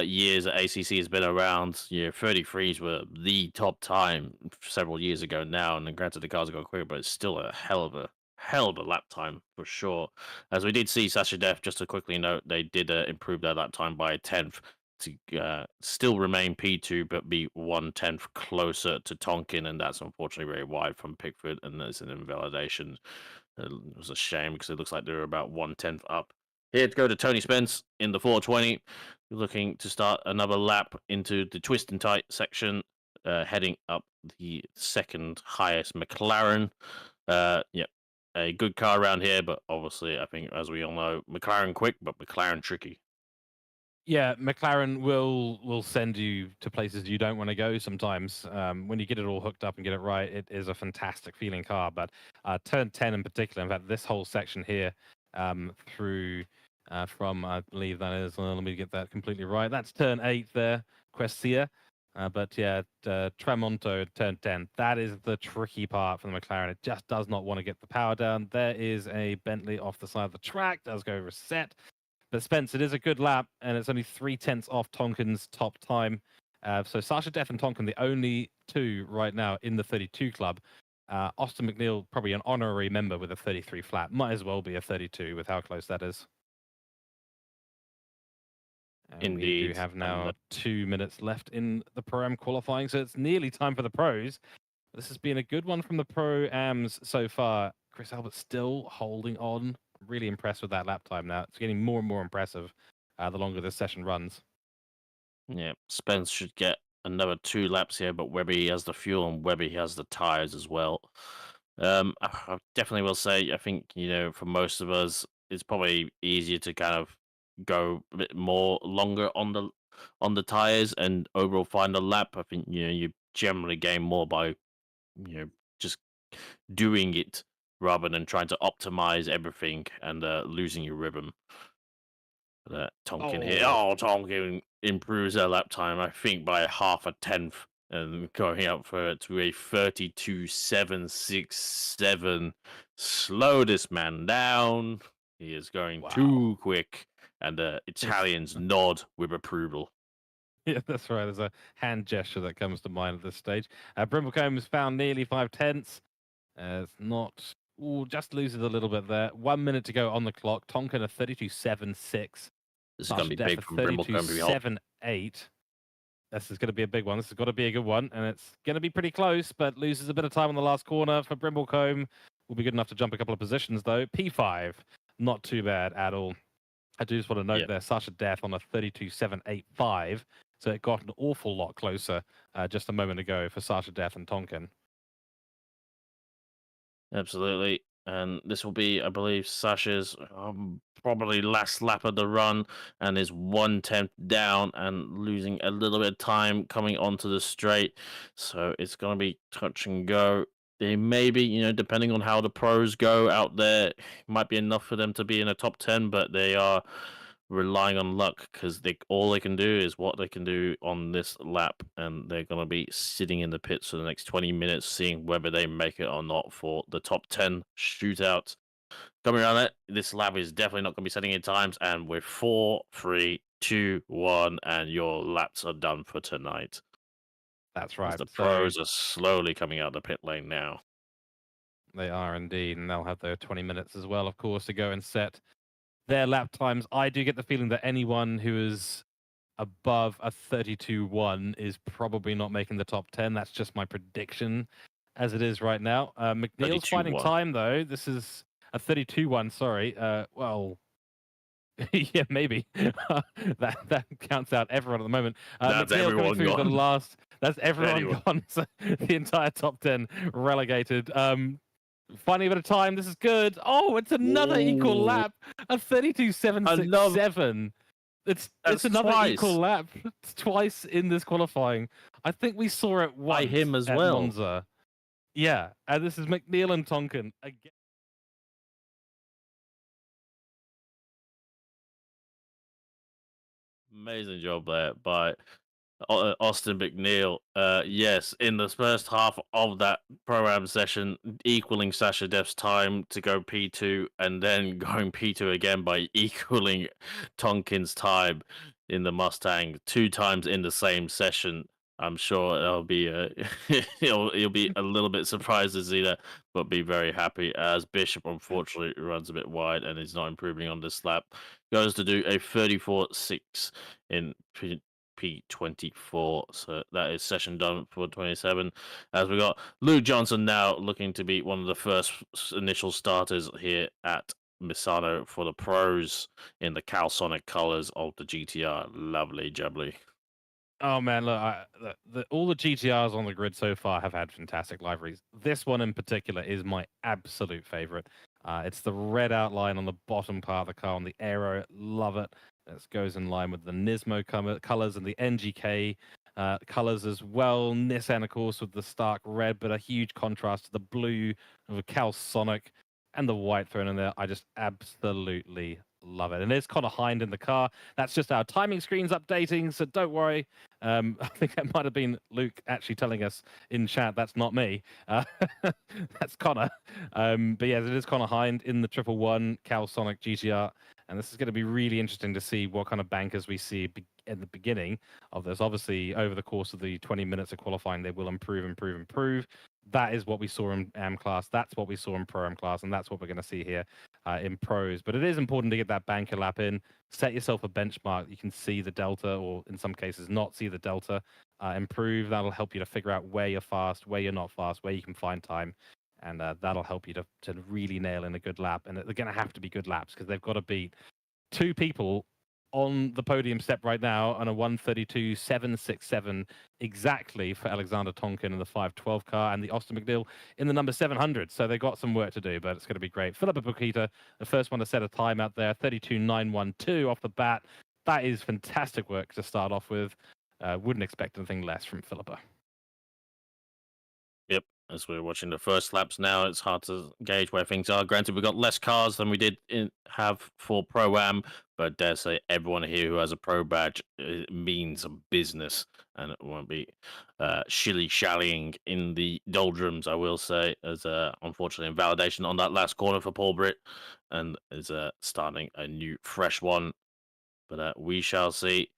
years that ACC has been around. 33s were the top time several years ago now. And then granted, the cars are going quicker, but it's still a hell of a lap time for sure. As we did see Sasha Def, just to quickly note, they did improve their lap time by a tenth to still remain P2, but be 1/10 closer to Tonkin, and that's unfortunately very wide from Pickford, and there's an invalidation. It was a shame because it looks like they're about 1/10 up. Here to go to Tony Spence in the 420, looking to start another lap into the twist and tight section, heading up the second highest McLaren. A good car around here, but obviously, I think, as we all know, McLaren quick, but McLaren tricky. Yeah, McLaren will send you to places you don't want to go sometimes. When you get it all hooked up and get it right, it is a fantastic feeling car. But turn 10 in particular, in fact, this whole section here through from, I believe that is, let me get that completely right. That's turn 8 there, Questia. But yeah, Tramonto, turn 10. That is the tricky part for the McLaren. It just does not want to get the power down. There is a Bentley off the side of the track. Does go reset. But Spence, it is a good lap, and it's only 3 tenths off Tonkin's top time. So Sasha Def and Tonkin, the only 2 right now in the 32 club. Austin McNeil, probably an honorary member with a 33 flat. Might as well be a 32 with how close that is. And Indeed. we do have now 2 minutes left in the Pro-Am qualifying, so it's nearly time for the pros. This has been a good one from the Pro-Ams so far. Chris Albert still holding on. Really impressed with that lap time now. It's getting more and more impressive the longer this session runs. Yeah, Spence should get another 2 laps here, but Webby has the fuel and Webby has the tires as well. I definitely will say, I think, for most of us, it's probably easier to kind of go a bit more longer on the tires and overall find a lap. I think, you generally gain more by, just doing it rather than trying to optimize everything and losing your rhythm. Tonkin here. Oh, Tonkin improves their lap time, I think, by half a tenth and going up to a 32.767. Slow this man down. He is going too quick. And Italians nod with approval. Yeah, that's right. There's a hand gesture that comes to mind at this stage. Brimblecombe has found nearly 5 tenths. It's not... just loses a little bit there. 1 minute to go on the clock. Tonkin a 32.76. This is going to be big from Brimblecombe. 32.78. This is going to be a big one. This has got to be a good one, and it's going to be pretty close, but loses a bit of time on the last corner for Brimblecombe. Will be good enough to jump a couple of positions, though. P5, not too bad at all. I do just want to note there, Sasha Def on a 32.785, so it got an awful lot closer just a moment ago for Sasha Def and Tonkin. Absolutely. And this will be, I believe, Sasha's probably last lap of the run, and is 1/10 down and losing a little bit of time coming onto the straight. So it's going to be touch and go. They maybe, depending on how the pros go out there, it might be enough for them to be in a top 10, but they are relying on luck because all they can do is what they can do on this lap, and they're going to be sitting in the pits for the next 20 minutes seeing whether they make it or not for the top 10 shootout. Coming around it, this lap is definitely not going to be setting in times, and we're 4, 3, 2, 1, and your laps are done for tonight. That's right. As the pros are slowly coming out of the pit lane now. They are indeed, and they'll have their 20 minutes as well, of course, to go and set their lap times. I do get the feeling that anyone who is above a 32.1 is probably not making the top 10. That's just my prediction as it is right now. McNeil's finding time, though. This is a 32.1, sorry. Well, yeah, maybe. that counts out everyone at the moment. That's everyone gone. That's everyone gone. So the entire top 10 relegated. Finding a bit of time. This is good. Oh, it's another equal lap. A 32.767. It's That's another twice. equal lap. It's twice in this qualifying. I think we saw it once By him as at well. Monza. Yeah, and this is McNeil and Tonkin again. Amazing job there by Austin McNeil. Yes, in the first half of that pro-am session, equaling Sasha Def's time to go P2 and then going P2 again by equaling Tonkin's time in the Mustang 2 times in the same session. I'm sure it'll be he'll be a little bit surprised to see that, but be very happy as Bishop unfortunately runs a bit wide and is not improving on this lap. Goes to do a 34.6 in P24. So that is session done for 27. As we got Luke Johnson now looking to be one of the first initial starters here at Misano for the pros in the Calsonic colors of the GTR. Lovely jubbly. Oh man, look, all the GTRs on the grid so far have had fantastic liveries. This one in particular is my absolute favorite. It's the red outline on the bottom part of the car on the aero. Love it. This goes in line with the Nismo colors and the NGK colors as well. Nissan, of course, with the stark red, but a huge contrast to the blue of a Calsonic and the white thrown in there. I just absolutely love it. And there's Connor Hind in the car. That's just our timing screens updating, so don't worry. I think that might have been Luke actually telling us in chat. That's not me. That's Connor. But yes, it is Connor Hind in the 111 Calsonic GTR. And this is going to be really interesting to see what kind of bankers we see in the beginning of this. Obviously, over the course of the 20 minutes of qualifying, they will improve. That is what we saw in AM class. That's what we saw in Pro AM class. And that's what we're going to see here in pros. But it is important to get that banker lap in. Set yourself a benchmark. You can see the delta, or in some cases not see the delta. Improve. That'll help you to figure out where you're fast, where you're not fast, where you can find time. And that'll help you to really nail in a good lap. And they're going to have to be good laps because they've got to beat 2 people on the podium step right now on a 132.767 exactly for Alexander Tonkin in the 512 car and the Austin McNeil in the number 700. So they've got some work to do, but it's going to be great. Philippa Bukita, the first one to set a time out there, 32.912 off the bat. That is fantastic work to start off with. Wouldn't expect anything less from Philippa. Yep, as we're watching the first laps now, it's hard to gauge where things are. Granted, we've got less cars than we did have for Pro-Am, but I dare say everyone here who has a Pro badge means business, and it won't be shilly-shallying in the doldrums, I will say, as unfortunately invalidation on that last corner for Paul Britt, and is starting a new, fresh one. But we shall see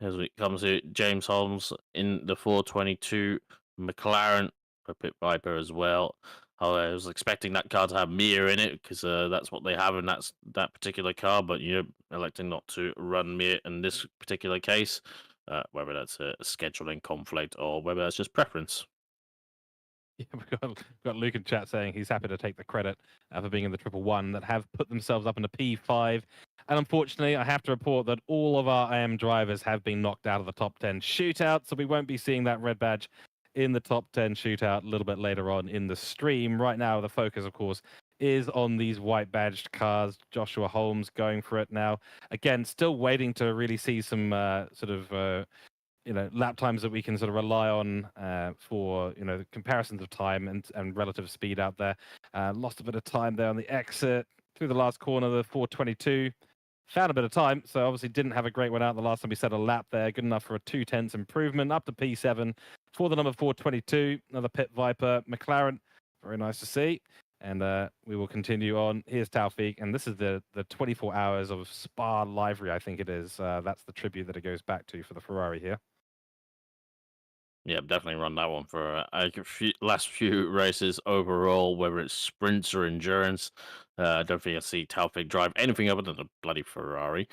as we come to James Holmes in the 422 McLaren. For Pit Viper as well. I was expecting that car to have Mir in it because that's what they have in that particular car, but you're electing not to run Mir in this particular case, whether that's a scheduling conflict or whether that's just preference. Yeah, we've got Luke in chat saying he's happy to take the credit for being in the 111 that have put themselves up in a P5. And unfortunately, I have to report that all of our AM drivers have been knocked out of the top 10 shootout, so we won't be seeing that red badge in the top 10 shootout a little bit later on in the stream. Right now, the focus, of course, is on these white badged cars. Joshua Holmes going for it now. Again, still waiting to really see some lap times that we can sort of rely on for comparisons of time and relative speed out there. Lost a bit of time there on the exit through the last corner, the 422. Found a bit of time, so obviously didn't have a great one out the last time we set a lap there. Good enough for a 2/10 improvement, up to P7 for the number 422. Another Pit Viper McLaren. Very nice to see. And we will continue on. Here's Taufik, and this is the 24 hours of Spa livery, I think it is. That's the tribute that it goes back to for the Ferrari here. Yeah, definitely run that one for last few races overall, whether it's sprints or endurance. I don't think I see Taufik drive anything other than a bloody Ferrari,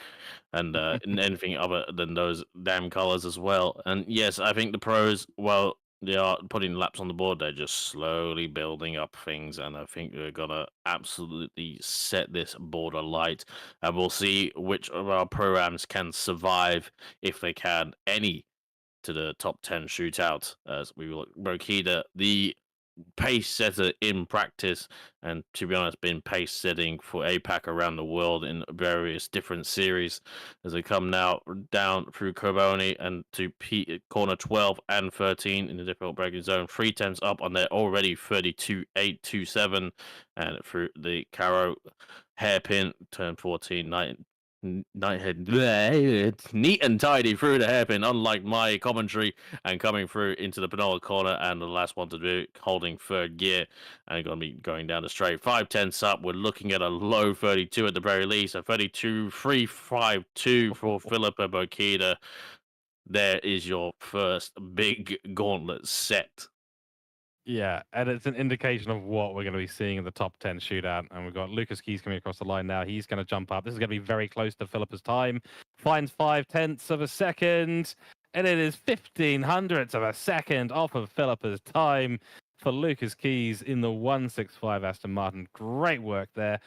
and anything other than those damn colors as well. And yes, I think the pros, well, they are putting laps on the board. They're just slowly building up things, and I think they're gonna absolutely set this board alight. And we'll see which of our programs can survive, if they can, any to the top 10 shootout, as we will Brokida, the pace setter in practice, and to be honest, been pace setting for APAC around the world in various different series as they come now down through Carboni and to corner 12 and 13 in the difficult braking zone. 3 tenths up on their already 32.827, and through the Caro hairpin, turn 14, Nighthead, it's neat and tidy through the hairpin, unlike my commentary, and coming through into the Panola corner, and the last one to do, holding third gear, and going to be going down the straight. 5 tenths up, we're looking at a low 32 at the very least, a 32.352 for Philippa Bokita. There is your first big gauntlet set. Yeah, and it's an indication of what we're going to be seeing in the top 10 shootout. And we've got Lucas Keys coming across the line now. He's going to jump up. This is going to be very close to Philippa's time. Finds 5/10 of a second, and it is 15/100 of a second off of Philippa's time for Lucas Keys in the 165 Aston Martin. Great work there.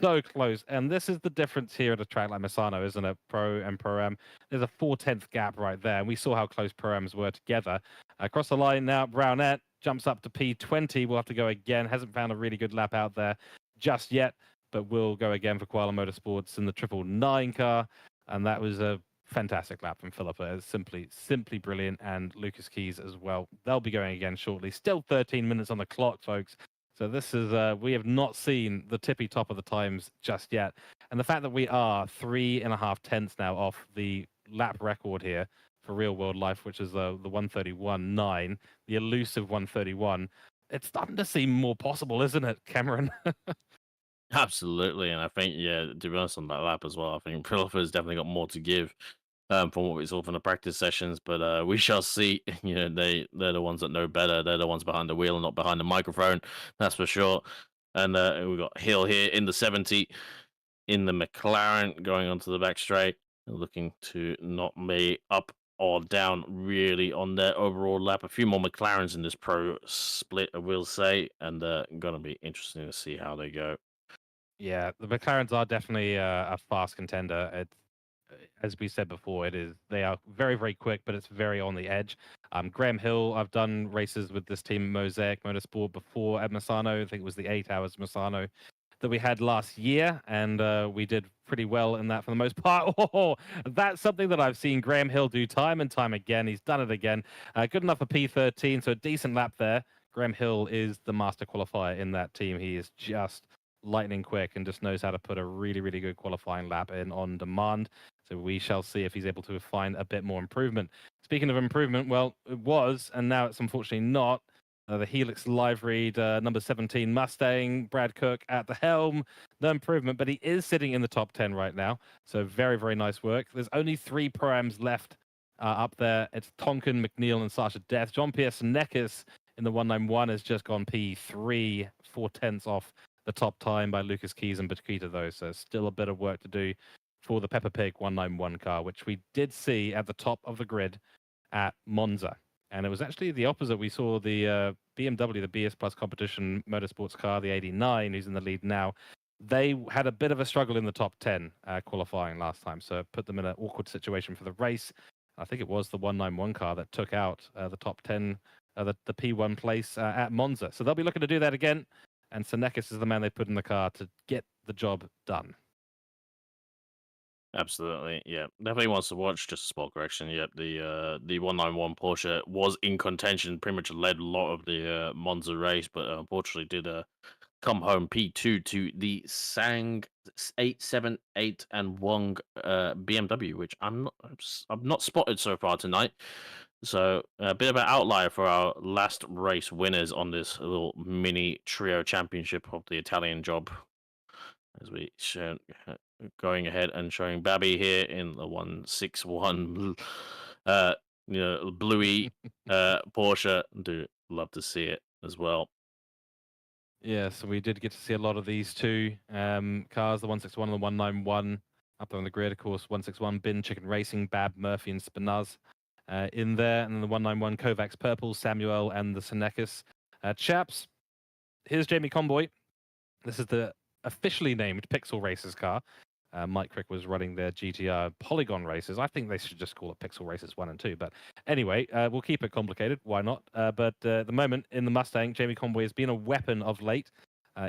So close. And this is the difference here at a track like Misano, isn't it? Pro and Pro-Am. There's a 4/10 gap right there. And we saw how close Pro-Ams were together. Across the line now, Brownette jumps up to P20. We'll have to go again. Hasn't found a really good lap out there just yet, but we'll go again for Koala Motorsports in the 999 car. And that was a fantastic lap from Philippa. It's simply brilliant. And Lucas Keys as well. They'll be going again shortly. Still 13 minutes on the clock, folks. So this is, we have not seen the tippy top of the times just yet. And the fact that we are 3.5 tenths now off the lap record here for real world life, which is the 131.9, the elusive 131. It's starting to seem more possible, isn't it, Cameron? Absolutely, and I think, yeah, to be honest on that lap as well, I think Philippa's definitely got more to give from what we saw from the practice sessions, but we shall see. You know, they're the ones that know better. They're the ones behind the wheel and not behind the microphone, that's for sure. And we've got Hill here in the 70 in the McLaren going onto the back straight, looking to not me up or down really on their overall lap. A few more McLarens in this pro split, I will say, and going to be interesting to see how they go. Yeah, the McLarens are definitely a fast contender. It's, as we said before, they are very, very quick, but it's very on the edge. Graham Hill, I've done races with this team, Mosaic Motorsport, before at Misano. I think it was the 8 hours Misano that we had last year, and we did pretty well in that for the most part. Oh, that's something that I've seen Graham Hill do time and time again. He's done it again. Good enough for P13, so a decent lap there. Graham Hill is the master qualifier in that team. He is just lightning quick and just knows how to put a really, really good qualifying lap in on demand. So we shall see if he's able to find a bit more improvement. Speaking of improvement, well, it was, and now it's unfortunately not. The Helix liveried number 17 Mustang, Brad Cook at the helm. No improvement, but he is sitting in the top 10 right now. So very, very nice work. There's only 3 Pro-Ams left up there. It's Tonkin, McNeil, and Sasha Death. Jean-Pierre Senekis in the 191 has just gone P3, 4/10 off the top time by Lucas Keys and Bakita, though. So still a bit of work to do for the Peppa Pig 191 car, which we did see at the top of the grid at Monza. And it was actually the opposite. We saw the BMW, the BS Plus competition motorsports car, the 89, who's in the lead now. They had a bit of a struggle in the top 10 qualifying last time, so it put them in an awkward situation for the race. I think it was the 191 car that took out the top 10, the P1 place at Monza. So they'll be looking to do that again. And Senekis is the man they put in the car to get the job done. Absolutely, yeah. Definitely wants to watch. Just a small correction. Yep, the 191 Porsche was in contention, pretty much led a lot of the Monza race, but unfortunately did come home P2 to the Sang 878 and Wong BMW, which I've not spotted so far tonight. So a bit of an outlier for our last race winners on this little mini trio championship of the Italian job. As we show, going ahead and showing Babby here in the 161 bluey Porsche. Do love to see it as well. Yeah, so we did get to see a lot of these two cars, the 161 and the 191 up on the grid. Of course, 161 Bin Chicken Racing, Bab, Murphy, and Spinaz in there. And then the 191 Kovacs Purple, Samuel, and the Senekis. Chaps, here's Jamie Conboy. This is the officially named Pixel Racers car. Mike Crick was running their GTR Polygon races. I think they should just call it Pixel Races 1 and 2. But anyway, we'll keep it complicated. Why not? But at the moment, in the Mustang, Jamie Conway has been a weapon of late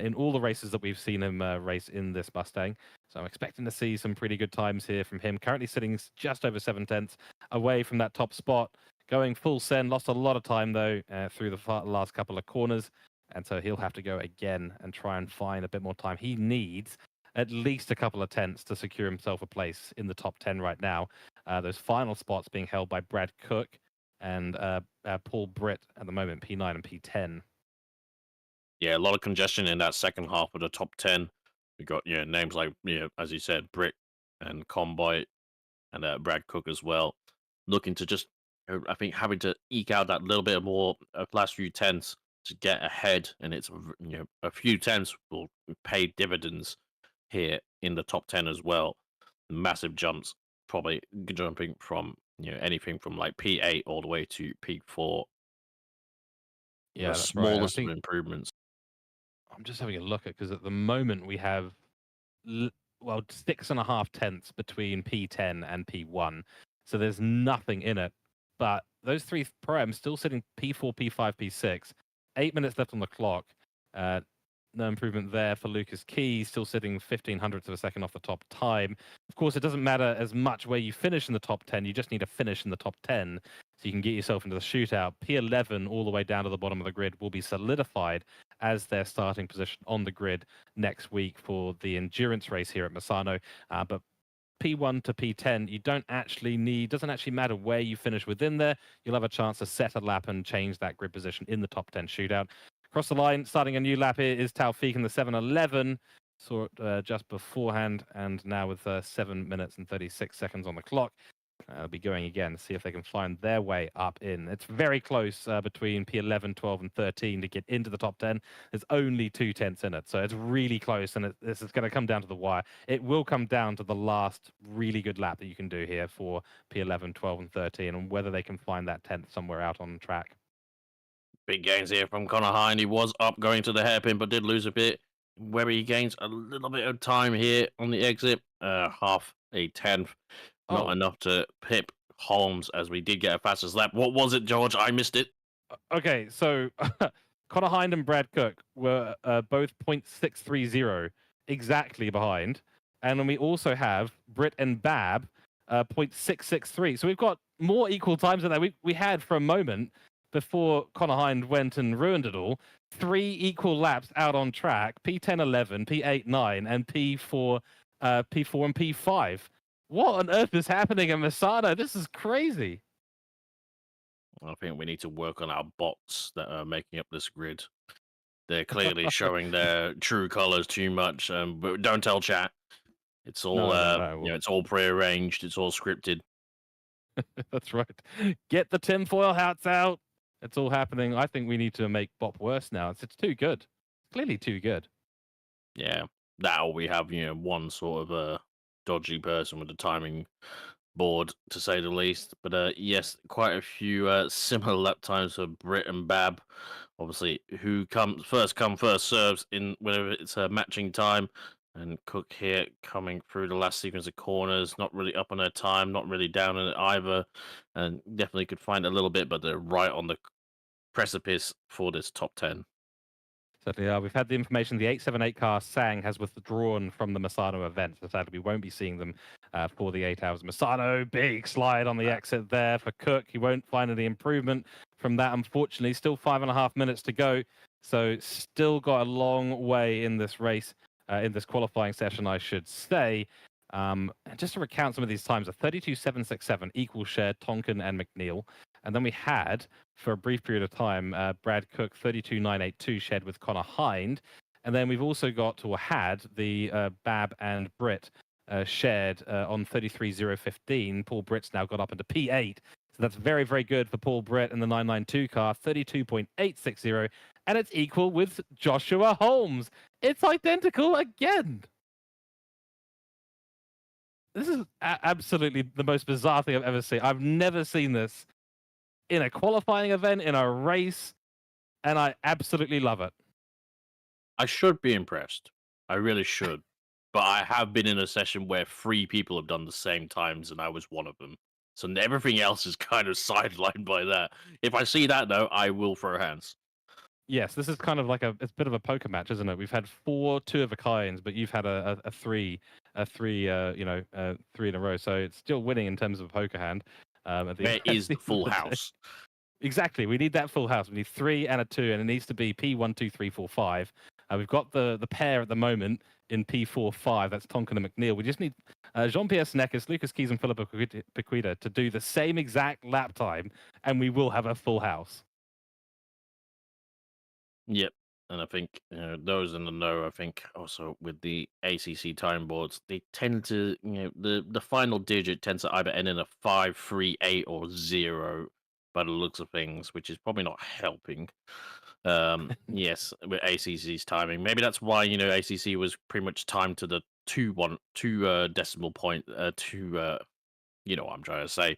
in all the races that we've seen him race in this Mustang. So I'm expecting to see some pretty good times here from him. Currently sitting just over 7/10 away from that top spot. Going full send, lost a lot of time, though, through the last couple of corners. And so he'll have to go again and try and find a bit more time. He needs at least a couple of tenths to secure himself a place in the top 10 right now. Those final spots being held by Brad Cook and Paul Britt at the moment, P9 and P10. Yeah, a lot of congestion in that second half of the top 10. We got names like as you said, Britt and Comboy and Brad Cook as well, looking to just I think having to eke out that little bit more last few tenths to get ahead, and it's a few tenths will pay dividends here in the top 10 as well. Massive jumps, probably jumping from anything from like P8 all the way to P4. Yeah, the that's smallest right. of improvements. I'm just having a look at, because at the moment we have 6.5 tenths between P10 and P1, so there's nothing in it. But those three Pro-Ams still sitting P4, P5, P6. 8 minutes left on the clock. No improvement there for Lucas Key, still sitting 1500ths of a second off the top time. Of course, it doesn't matter as much where you finish in the top 10. You just need to finish in the top 10 so you can get yourself into the shootout. P11 all the way down to the bottom of the grid will be solidified as their starting position on the grid next week for the endurance race here at Misano. But P1 to P10, you doesn't actually matter where you finish within there. You'll have a chance to set a lap and change that grid position in the top 10 shootout. Across the line, starting a new lap here is Taufik in the 7:11. Saw it just beforehand, and now with 7 minutes and 36 seconds on the clock. They'll be going again, see if they can find their way up in. It's very close between P11, 12, and 13 to get into the top 10. There's only 2 tenths in it, so it's really close, and this is going to come down to the wire. It will come down to the last really good lap that you can do here for P11, 12, and 13, and whether they can find that 10th somewhere out on the track. Big gains here from Connor Hine. He was up going to the hairpin, but did lose a bit. Where he gains a little bit of time here on the exit, half a tenth. Not enough to pip Holmes, as we did get a fastest lap. What was it, George? I missed it. Okay, so Connor Hind and Brad Cook were both 0.630 exactly behind. And then we also have Britt and Bab 0.663. So we've got more equal times than that. We had for a moment before Connor Hind went and ruined it all. 3 equal laps out on track, P10, 11, P8, 9, and P4, P4 and P5. What on earth is happening in Misano? This is crazy. I think we need to work on our bots that are making up this grid. They're clearly showing their true colors too much. But don't tell chat. It's all it's all prearranged. It's all scripted. That's right. Get the tinfoil hats out. It's all happening. I think we need to make Bop worse now. It's too good. Clearly too good. Yeah. Now we have one sort of a dodgy person with the timing board, to say the least. But yes, quite a few similar lap times for Britt and Bab. Obviously, who come first serves in whether it's a matching time. And Cook here coming through the last sequence of corners, not really up on their time, not really down on it either, and definitely could find a little bit, but they're right on the precipice for this top 10. Certainly are. We've had the information the 878 car Sang has withdrawn from the Misano event, so sadly we won't be seeing them for the 8 hours. Misano, big slide on the exit there for Cook. He won't find any improvement from that, unfortunately. Still 5.5 minutes to go, so still got a long way in this race, in this qualifying session, I should say. And just to recount some of these times, a 32.767 equal share Tonkin and McNeil. And then we had, for a brief period of time, Brad Cook 32.982 shared with Connor Hind. And then we've also got, or had, the Bab and Britt shared on 33.015. Paul Britt's now got up into P8. So that's very, very good for Paul Britt in the 992 car, 32.860. And it's equal with Joshua Holmes. It's identical again. This is absolutely the most bizarre thing I've ever seen. I've never seen this in a qualifying event, in a race, and I absolutely love it. I should be impressed. I really should. but I have been in a session where 3 people have done the same times, and I was one of them. So everything else is kind of sidelined by that. If I see that though, I will throw hands. Yes, this is kind of like it's a bit of a poker match, isn't it? We've had 4 two-of-a-kinds, but you've had a three, three in a row. So it's still winning in terms of a poker hand. At the, Where at is the the end full of the day. house? Exactly. We need that full house. We need 3 and a 2, and it needs to be P1, 2, 3, 4, 5. We've got the pair at the moment in P4, 5. That's Tonkin and McNeil. We just need Jean-Pierre Snekis, Lucas Keys, and Philip Pequita to do the same exact lap time, and we will have a full house. Yep. And I think those in the know, I think also with the ACC time boards, they tend to, the final digit tends to either end in a 5, 3, 8, or 0 by the looks of things, which is probably not helping. Yes, with ACC's timing. Maybe that's why, ACC was pretty much timed to the 2 decimal point, you know what I'm trying to say,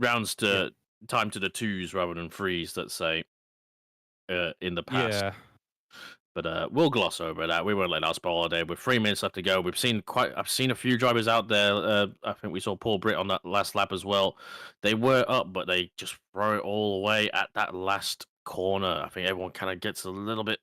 rounds to time to the 2s rather than 3s, let's say, in the past. Yeah. But we'll gloss over that. We won't let us spoil our day. With 3 minutes left to go, I've seen a few drivers out there. I think we saw Paul Britt on that last lap as well. They were up, but they just throw it all away at that last corner. I think everyone kind of gets a little bit,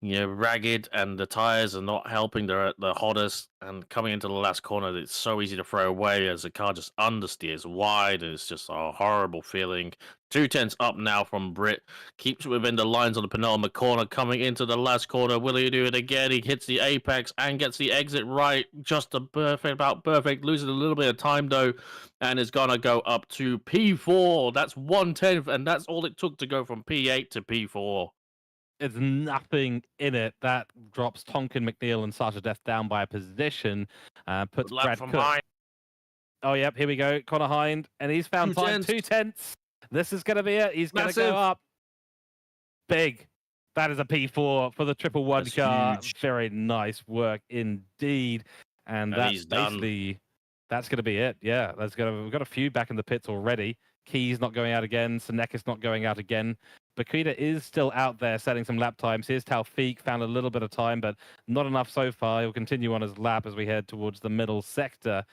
ragged, and the tires are not helping. They're at the hottest, and coming into the last corner, it's so easy to throw away as the car just understeers wide, and it's just a horrible feeling. 2 tenths up now from Britt, keeps within the lines on the penultimate corner, coming into the last corner. Will he do it again? He hits the apex and gets the exit right, just about perfect, losing a little bit of time though, and is gonna go up to P4. That's 1/10, and that's all it took to go from P8 to P4. It's nothing in it. That drops Tonkin, McNeil, and Sasha Death down by a position. Puts Lap Brad from Cook. Hind. Oh, yep, here we go. Connor Hind, and he's found 2 time. tenths. 2 tenths. This is going to be it. He's going to go Massive. up. Big. That is a P4 for the 111 That's car. huge. Very nice work indeed. And that's he's done. basically, that's going to be it. Yeah, we've got a few back in the pits already. Keys not going out again. Senekis not going out again. Bakita is still out there setting some lap times. Here's Taufik, found a little bit of time, but not enough so far. He'll continue on his lap as we head towards the middle sector.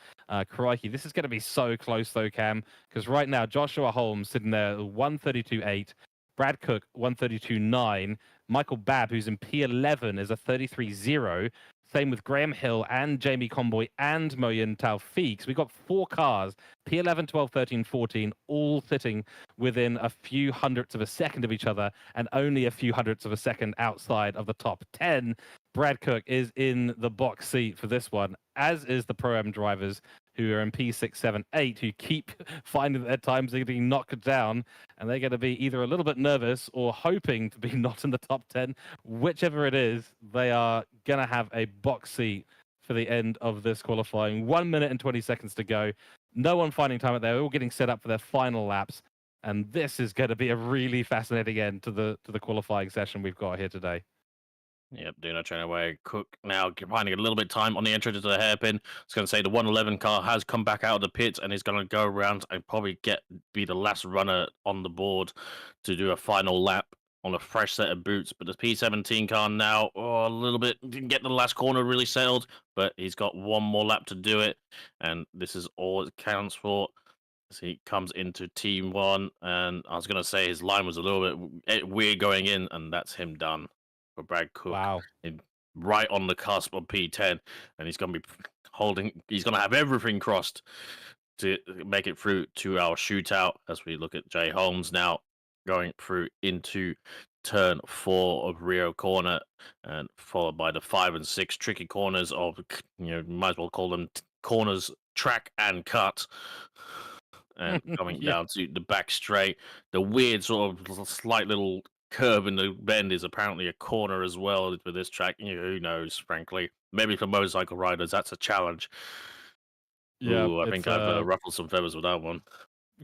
Crikey, this is going to be so close though, Cam, because right now Joshua Holmes sitting there 132.8, Brad Cook 132.9, Michael Babb, who's in P11, is a 33.0. Same with Graham Hill and Jamie Comboy and Moyen Taufik. So we've got 4 cars, P11, 12, 13, 14, all sitting within a few hundredths of a second of each other and only a few hundredths of a second outside of the top 10. Brad Cook is in the box seat for this one, as is the Pro-Am drivers who are in P6, 7, 8, who keep finding that at times they're getting knocked down, and they're going to be either a little bit nervous or hoping to be not in the top 10. Whichever it is, they are going to have a box seat for the end of this qualifying. 1 minute and 20 seconds to go. No one finding time out there. They're all getting set up for their final laps. And this is going to be a really fascinating end to the qualifying session we've got here today. Yep, Dino trying away. Cook now finding a little bit of time on the entrance to the hairpin. It's going to say the 111 car has come back out of the pits and is going to go around and probably be the last runner on the board to do a final lap on a fresh set of boots. But the P17 car now, a little bit, didn't get the last corner really settled, but he's got one more lap to do it. And this is all it counts for. As he comes into Team 1, and I was going to say his line was a little bit weird going in, and that's him done. For Brad Cook, Wow. right on the cusp of P10, and he's going to be he's going to have everything crossed to make it through to our shootout. As we look at Jay Holmes now going through into turn 4 of Rio corner, and followed by the 5 and 6 tricky corners of, might as well call them corners, track and cut. And coming down to the back straight, the weird sort of slight little curve in the bend is apparently a corner as well for this track. Who knows, frankly. Maybe for motorcycle riders, that's a challenge. Yeah, I think I've ruffled some feathers with that one.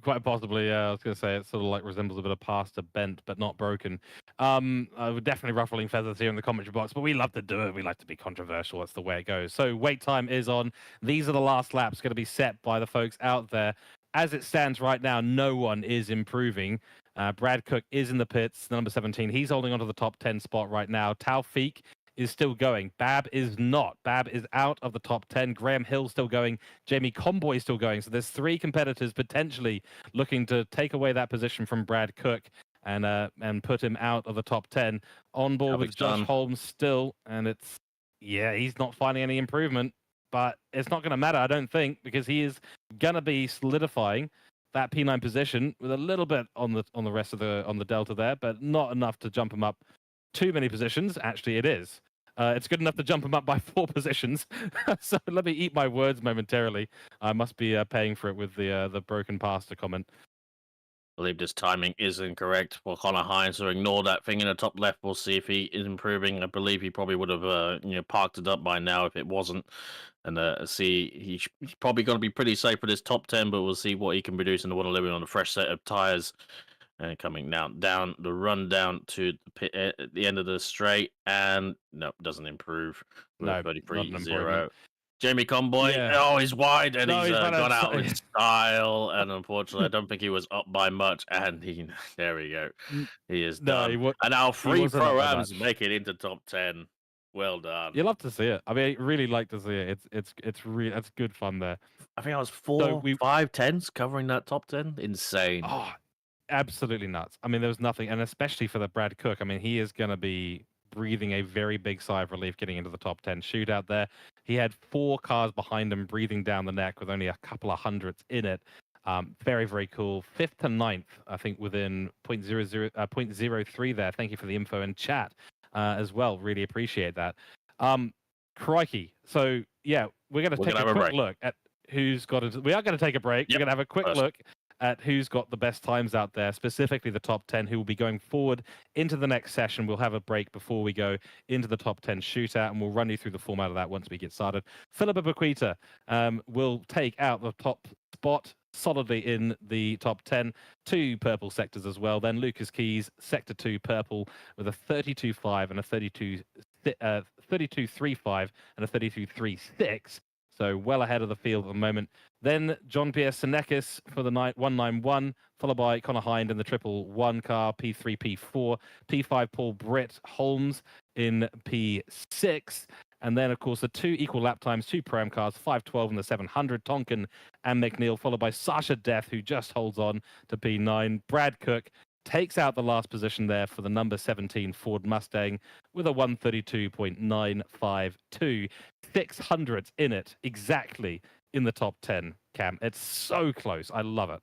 Quite possibly, yeah. I was going to say it sort of like resembles a bit of pasta bent, but not broken. We're definitely ruffling feathers here in the commentary box, but we love to do it. We like to be controversial. That's the way it goes. So wait time is on. These are the last laps going to be set by the folks out there. As it stands right now, no one is improving. Brad Cook is in the pits, number 17. He's holding on to the top 10 spot right now. Taufik is still going. Bab is not. Bab is out of the top 10. Graham Hill still going. Jamie Comboy still going. So there's 3 competitors potentially looking to take away that position from Brad Cook and put him out of the top 10. On board with Josh Holmes still, and he's not finding any improvement, but it's not going to matter, I don't think, because he is going to be solidifying that P9 position with a little bit on the rest of the delta there, but not enough to jump him up too many positions. Actually, it is. It's good enough to jump him up by 4 positions. So let me eat my words momentarily. I must be paying for it with the broken pasta comment. I believe this timing is incorrect for Connor Hines, so ignore that thing in the top left. We'll see if he is improving. I believe he probably would have parked it up by now if it wasn't. And he's probably going to be pretty safe for this top 10, but we'll see what he can produce in the Water Living on a fresh set of tyres. And coming down the run down to the pit at the end of the straight, and no, doesn't improve. No, 33.0. Jamie Comboy, he's wide, and he's gone out with style, and unfortunately, I don't think he was up by much, and there we go. He is done. And our 3 pro-ams make it into top 10. Well done. You love to see it. I mean, I really like to see it. It's really, that's good fun there. I think I was 5 10s covering that top 10. Insane. Oh, absolutely nuts. I mean, there was nothing, and especially for the Brad Cook. I mean, he is going to be breathing a very big sigh of relief getting into the top 10 shootout there. He had 4 cars behind him breathing down the neck with only a couple of hundredths in it. Very, very cool. 5th to 9th, I think, within 0.03 there. Thank you for the info in chat as well. Really appreciate that. Crikey. So, yeah, we're going to take a quick look at who's got it. We are going to take a break. Yep. We're going to have a quick look at who's got the best times out there, specifically the top 10, who will be going forward into the next session. We'll have a break before we go into the top 10 shootout, and we'll run you through the format of that once we get started. Philippa Bequita will take out the top spot solidly in the top 10. 2 purple sectors as well. Then Lucas Keys, sector 2 purple with a 32.5 and a 32.35 and a 32.36. So well ahead of the field at the moment. Then John Pierre Senekis for the 191, followed by Connor Hind in the 111 car, P3, P4, P5 Paul Britt Holmes in P6. And then, of course, the 2 equal lap times, 2 Pro-Am cars, 512 and the 700, Tonkin and McNeil, followed by Sasha Death, who just holds on to P9. Brad Cook takes out the last position there for the number 17 Ford Mustang with a 132.952. 600s in it, exactly in the top 10, Cam. It's so close. I love it.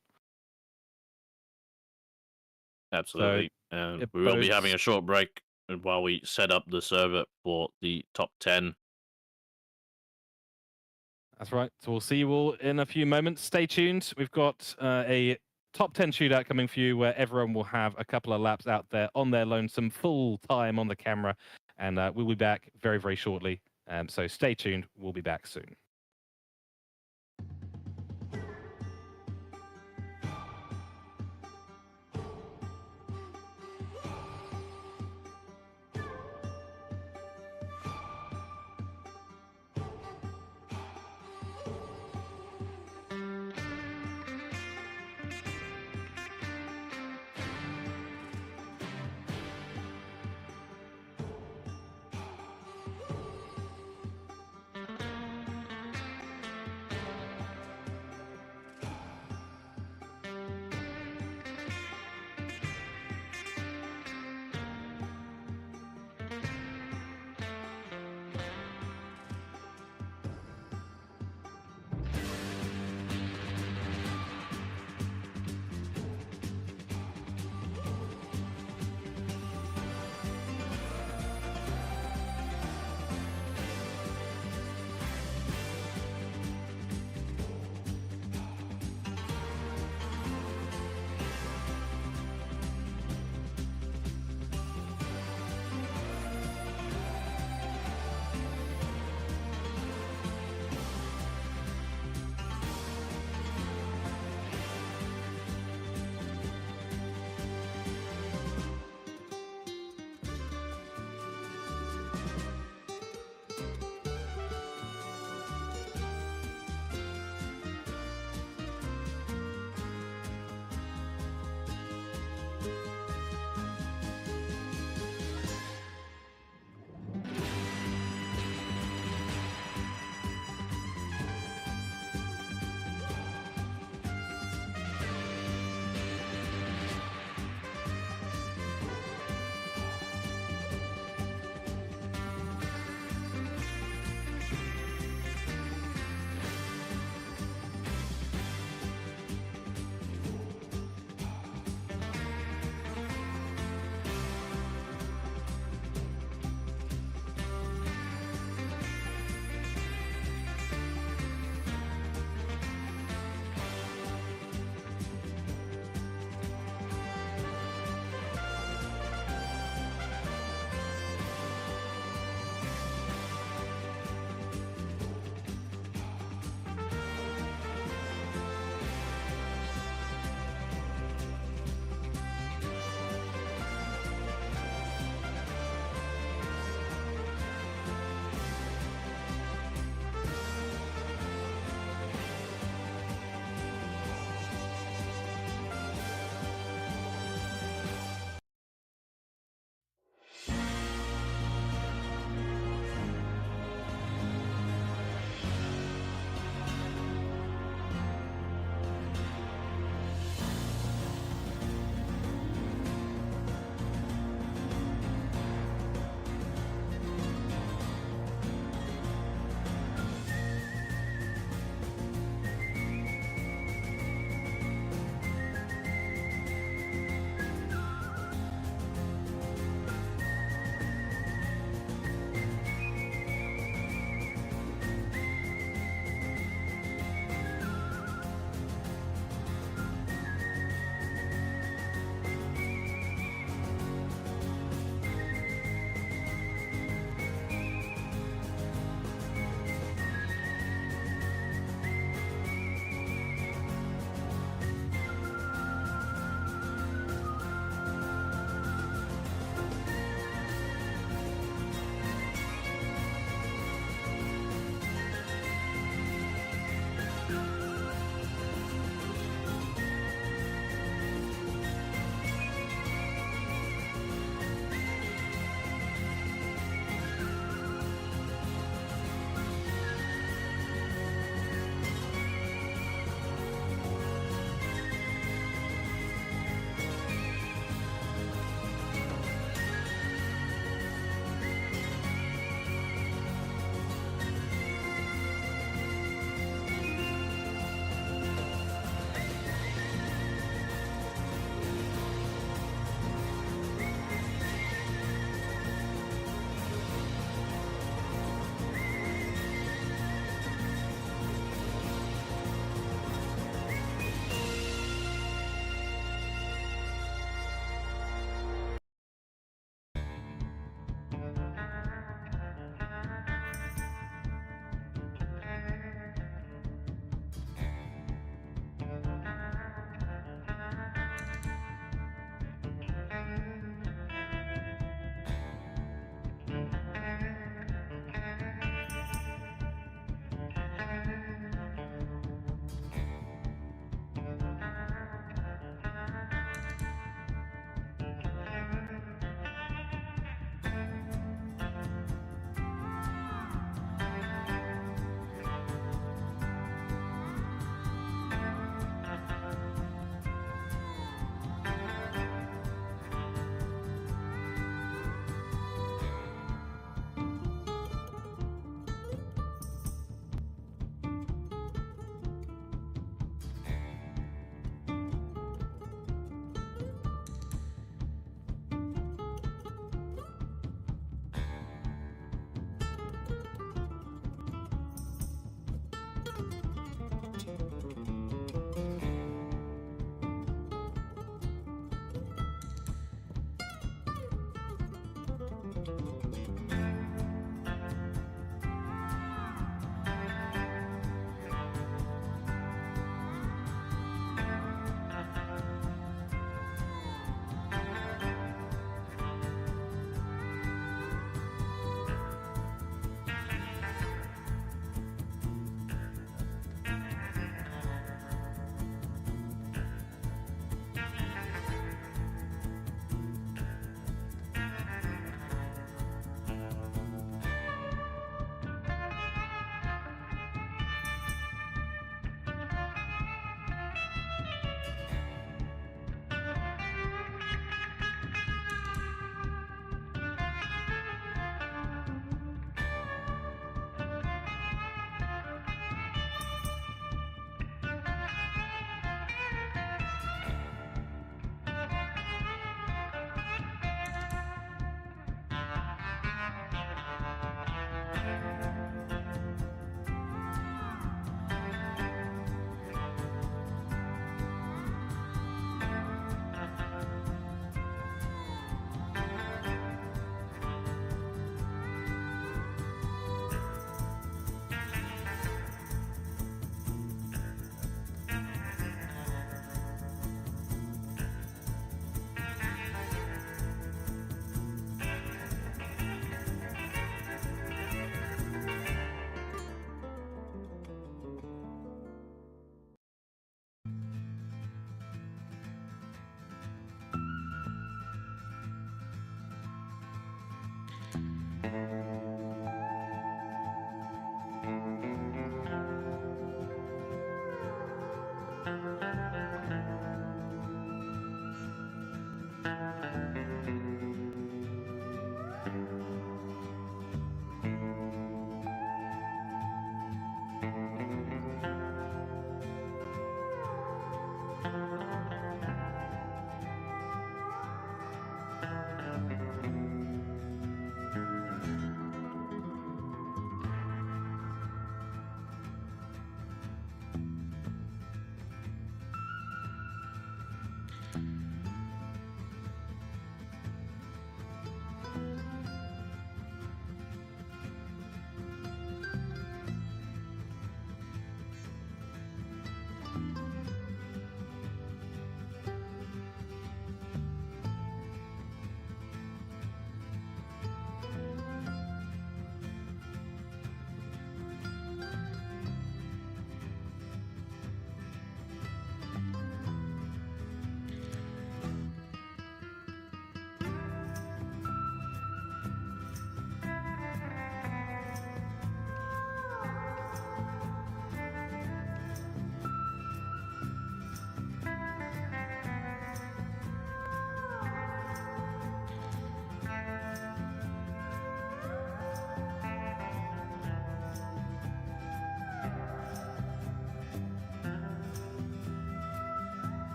Absolutely. So we will be having a short break while we set up the server for the top 10. That's right. So we'll see you all in a few moments. Stay tuned. We've got a top 10 shootout coming for you where everyone will have a couple of laps out there on their lonesome, full time on the camera. And we'll be back very, very shortly. So stay tuned. We'll be back soon.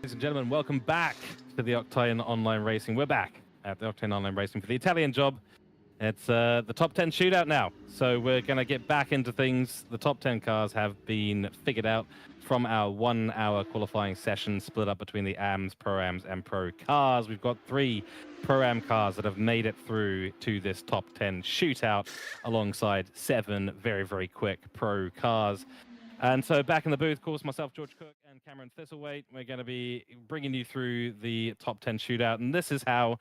Ladies and gentlemen, welcome back to the Octane Online Racing. We're back at the Octane Online Racing for the Italian job. It's the top 10 shootout now, so we're going to get back into things. The top 10 cars have been figured out from our 1 hour qualifying session split up between the AMs, Pro-Ams, and Pro cars. We've got 3 Pro-Am cars that have made it through to this top 10 shootout alongside 7 very, very quick Pro cars. And so back in the booth, of course, myself, George Cook, and Cameron Thistlewaite, we're going to be bringing you through the top 10 shootout. And this is how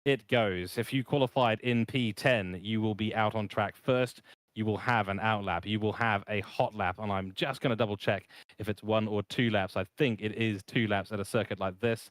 it goes. If you qualified in P10, you will be out on track first. You will have an out lap. You will have a hot lap. And I'm just going to double check if it's 1 or 2 laps. I think it is 2 laps at a circuit like this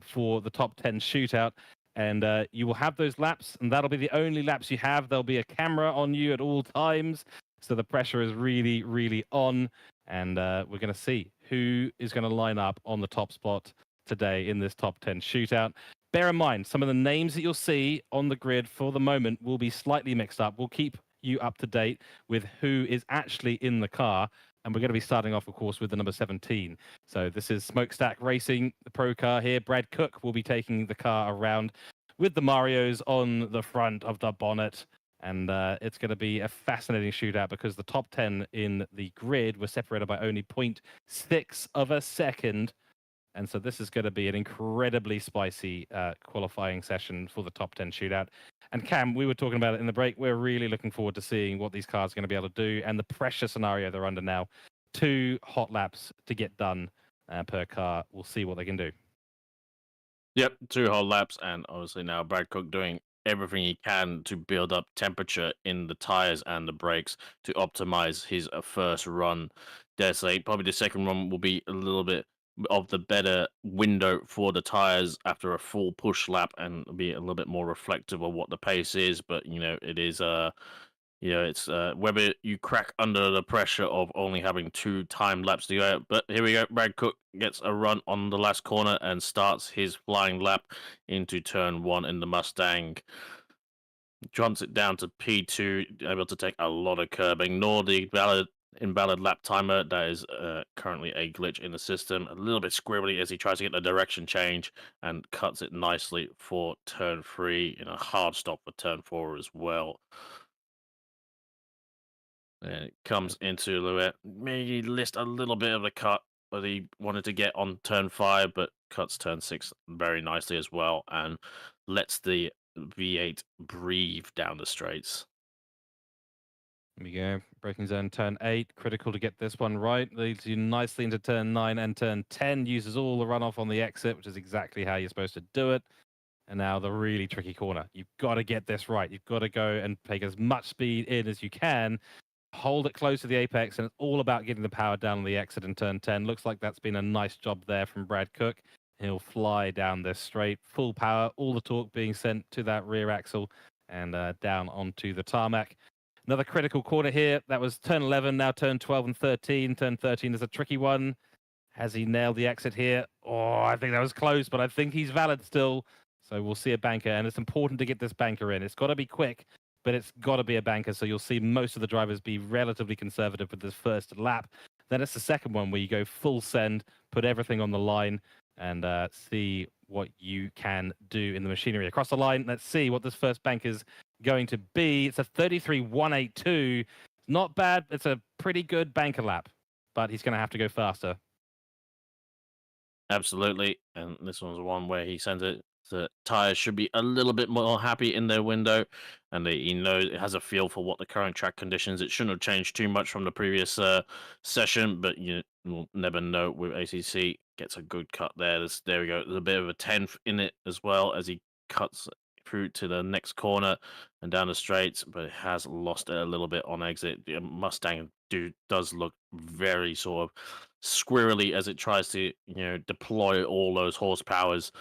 for the top 10 shootout. And you will have those laps, and that'll be the only laps you have. There'll be a camera on you at all times. So the pressure is really, really on. And we're going to see who is going to line up on the top spot today in this top 10 shootout. Bear in mind, some of the names that you'll see on the grid for the moment will be slightly mixed up. We'll keep you up to date with who is actually in the car. And we're going to be starting off, of course, with the number 17. So this is Smokestack Racing, the Pro car here. Brad Cook will be taking the car around with the Marios on the front of the bonnet. And it's going to be a fascinating shootout because the top 10 in the grid were separated by only 0.6 of a second. And so this is going to be an incredibly spicy qualifying session for the top 10 shootout. And Cam, we were talking about it in the break. We're really looking forward to seeing what these cars are going to be able to do and the pressure scenario they're under now. 2 hot laps to get done per car. We'll see what they can do. Yep, 2 hot laps, and obviously now Brad Cook doing everything he can to build up temperature in the tires and the brakes to optimize his first run. Dare say probably the second run will be a little bit of the better window for the tires after a full push lap and be a little bit more reflective of what the pace is. But you know, it is it's whether you crack under the pressure of only having 2 time laps to go. But here we go. Brad Cook gets a run on the last corner and starts his flying lap into turn 1 in the Mustang. Jumps it down to P2, able to take a lot of curbing. Ignore the invalid lap timer. That is currently a glitch in the system. A little bit squibbly as he tries to get the direction change and cuts it nicely for turn 3 in a hard stop for turn 4 as well. And it comes into Louet. Maybe list a little bit of the cut that he wanted to get on turn 5, but cuts turn 6 very nicely as well and lets the V8 breathe down the straights. Here we go. Braking zone turn 8. Critical to get this one right. Leads you nicely into turn 9 and turn 10. Uses all the runoff on the exit, which is exactly how you're supposed to do it. And now the really tricky corner. You've got to get this right. You've got to go and take as much speed in as you can. Hold it close to the apex, and it's all about getting the power down on the exit in turn 10. Looks like that's been a nice job there from Brad Cook. He'll fly down this straight, full power, all the torque being sent to that rear axle and down onto the tarmac. Another critical corner here. That was turn 11, now turn 12 and 13. Turn 13 is a tricky one. Has he nailed the exit here? Oh, I think that was close, but I think he's valid still. So we'll see a banker, and it's important to get this banker in. It's got to be quick, but it's got to be a banker. So you'll see most of the drivers be relatively conservative with this first lap. Then it's the second one where you go full send, put everything on the line, and see what you can do in the machinery across the line. Let's see what this first bank is going to be. It's a 33.182. Not bad. It's a pretty good banker lap, but he's going to have to go faster. Absolutely. And this one's one where he sends it. The tires should be a little bit more happy in their window, and he knows it has a feel for what the current track conditions. It shouldn't have changed too much from the previous session, but you will never know with ACC. Gets a good cut there. There we go. There's a bit of a 10th in it as well as he cuts through to the next corner and down the straights, but it has lost it a little bit on exit. The Mustang does look very sort of squirrely as it tries to deploy all those horsepowers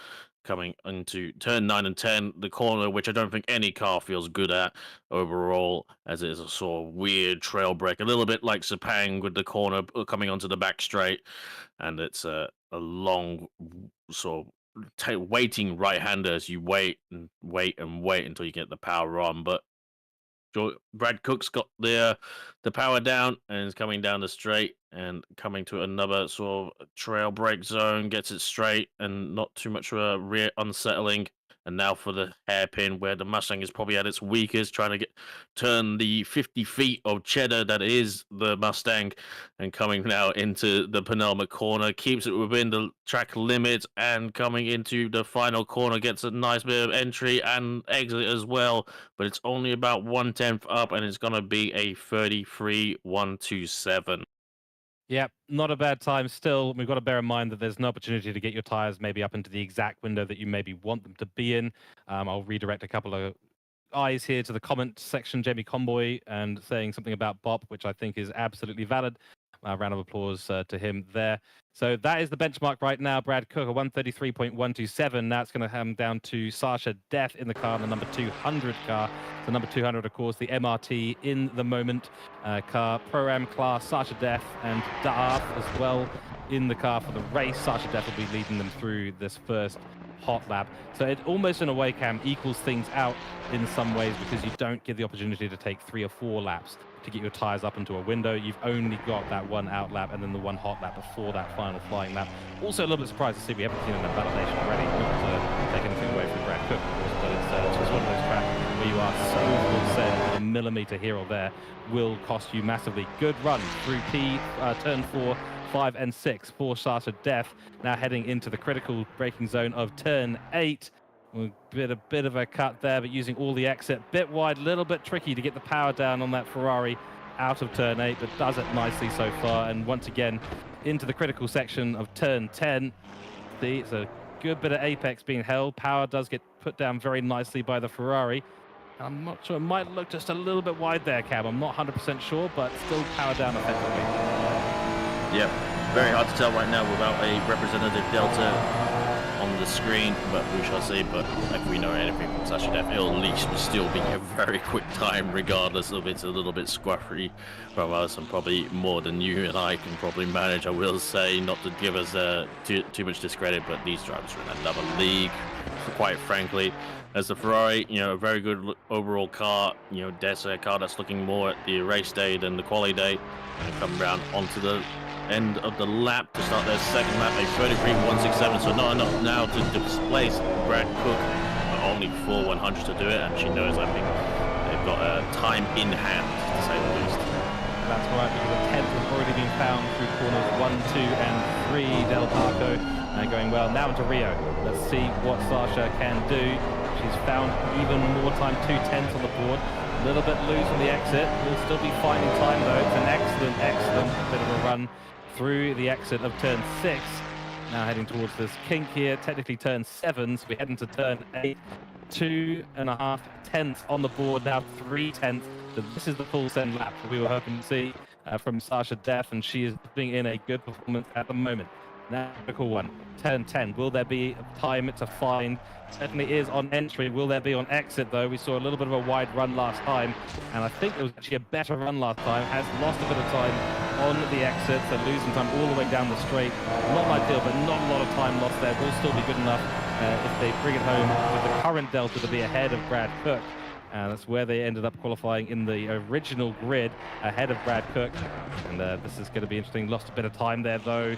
coming into turn 9 and 10, the corner, which I don't think any car feels good at overall, as it is a sort of weird trail break, a little bit like Sepang with the corner coming onto the back straight, and it's a long sort of waiting right-hander as you wait and wait and wait until you get the power on, but Brad Cook's got the power down and is coming down the straight and coming to another sort of trail break zone, gets it straight and not too much rear unsettling. And now for the hairpin, where the Mustang is probably at its weakest, trying to turn the 50 feet of cheddar that is the Mustang, and coming now into the penultimate corner, keeps it within the track limits, and coming into the final corner, gets a nice bit of entry and exit as well. But it's only about 1/10 up, and it's going to be a 33.127. Yep, not a bad time still. We've got to bear in mind that there's an opportunity to get your tires maybe up into the exact window that you maybe want them to be in. I'll redirect a couple of eyes here to the comment section, Jamie Comboy, and saying something about Bop, which I think is absolutely valid. Round of applause to him there. So that is the benchmark right now. Brad Cook, a 133.127. Now it's going to come down to Sasha Death in the car, the number 200 car. So number 200, of course, the MRT in the moment car. Pro-Am class, Sasha Death and Darth as well in the car for the race. Sasha Death will be leading them through this first hot lap. So it almost in a way, Cam, equals things out in some ways, because you don't get the opportunity to take 3 or 4 laps to get your tires up into a window. You've only got that one out lap and then the one hot lap before that final flying lap. Also a little bit surprised to see we haven't seen an validation already. Not to take anything away from Brad Cook, of course, but it's just one of those tracks where you are so full set, a millimeter here or there will cost you massively. Good run through turn 4, 5 and 6 for Sasha Death. Now heading into the critical braking zone of turn 8. A bit of a cut there, but using all the exit, bit wide, little bit tricky to get the power down on that Ferrari out of turn 8, but does it nicely so far. And once again, into the critical section of turn 10. See, it's a good bit of apex being held. Power does get put down very nicely by the Ferrari. I'm not sure, it might look just a little bit wide there, Cam. I'm not 100% sure, but still power down effectively. Yep, very hard to tell right now without a representative delta on the screen, but we shall see. But if we know anything from Sasha Def, it'll at least still be a very quick time, regardless of it's a little bit squaffy from us, and probably more than you and I can probably manage. I will say, not to give us too much discredit, but these drivers are in another league, quite frankly. As the Ferrari, a very good overall car, Des a car that's looking more at the race day than the quali day, and come around onto the end of the lap to start their second lap, a 33.167, so not enough now to displace Brad Cook, but only 4/100 to do it, and she knows, I think, they've got a time in hand, to say the least. That's right, because the 10th has already been found through corners 1, 2, and 3. Del Taco going well. Now into Rio. Let's see what Sasha can do. She's found even more time, 2/10 on the board. A little bit loose on the exit. We'll still be finding time though. It's an excellent bit of a run through the exit of turn 6. Now heading towards this kink here, technically turn 7, so we head into turn 8. 2.5 tenths on the board, now 3/10. So this is the full send lap that we were hoping to see from Sasha Def, and she is putting in a good performance at the moment. Now, critical one, turn 10. Will there be time to find? Certainly is on entry. Will there be on exit, though? We saw a little bit of a wide run last time, and I think it was actually a better run last time. Has lost a bit of time on the exit, so losing time all the way down the straight. Not ideal, but not a lot of time lost there. Will still be good enough if they bring it home with the current delta to be ahead of Brad Cook. That's where they ended up qualifying in the original grid, ahead of Brad Cook. And this is going to be interesting. Lost a bit of time there, though.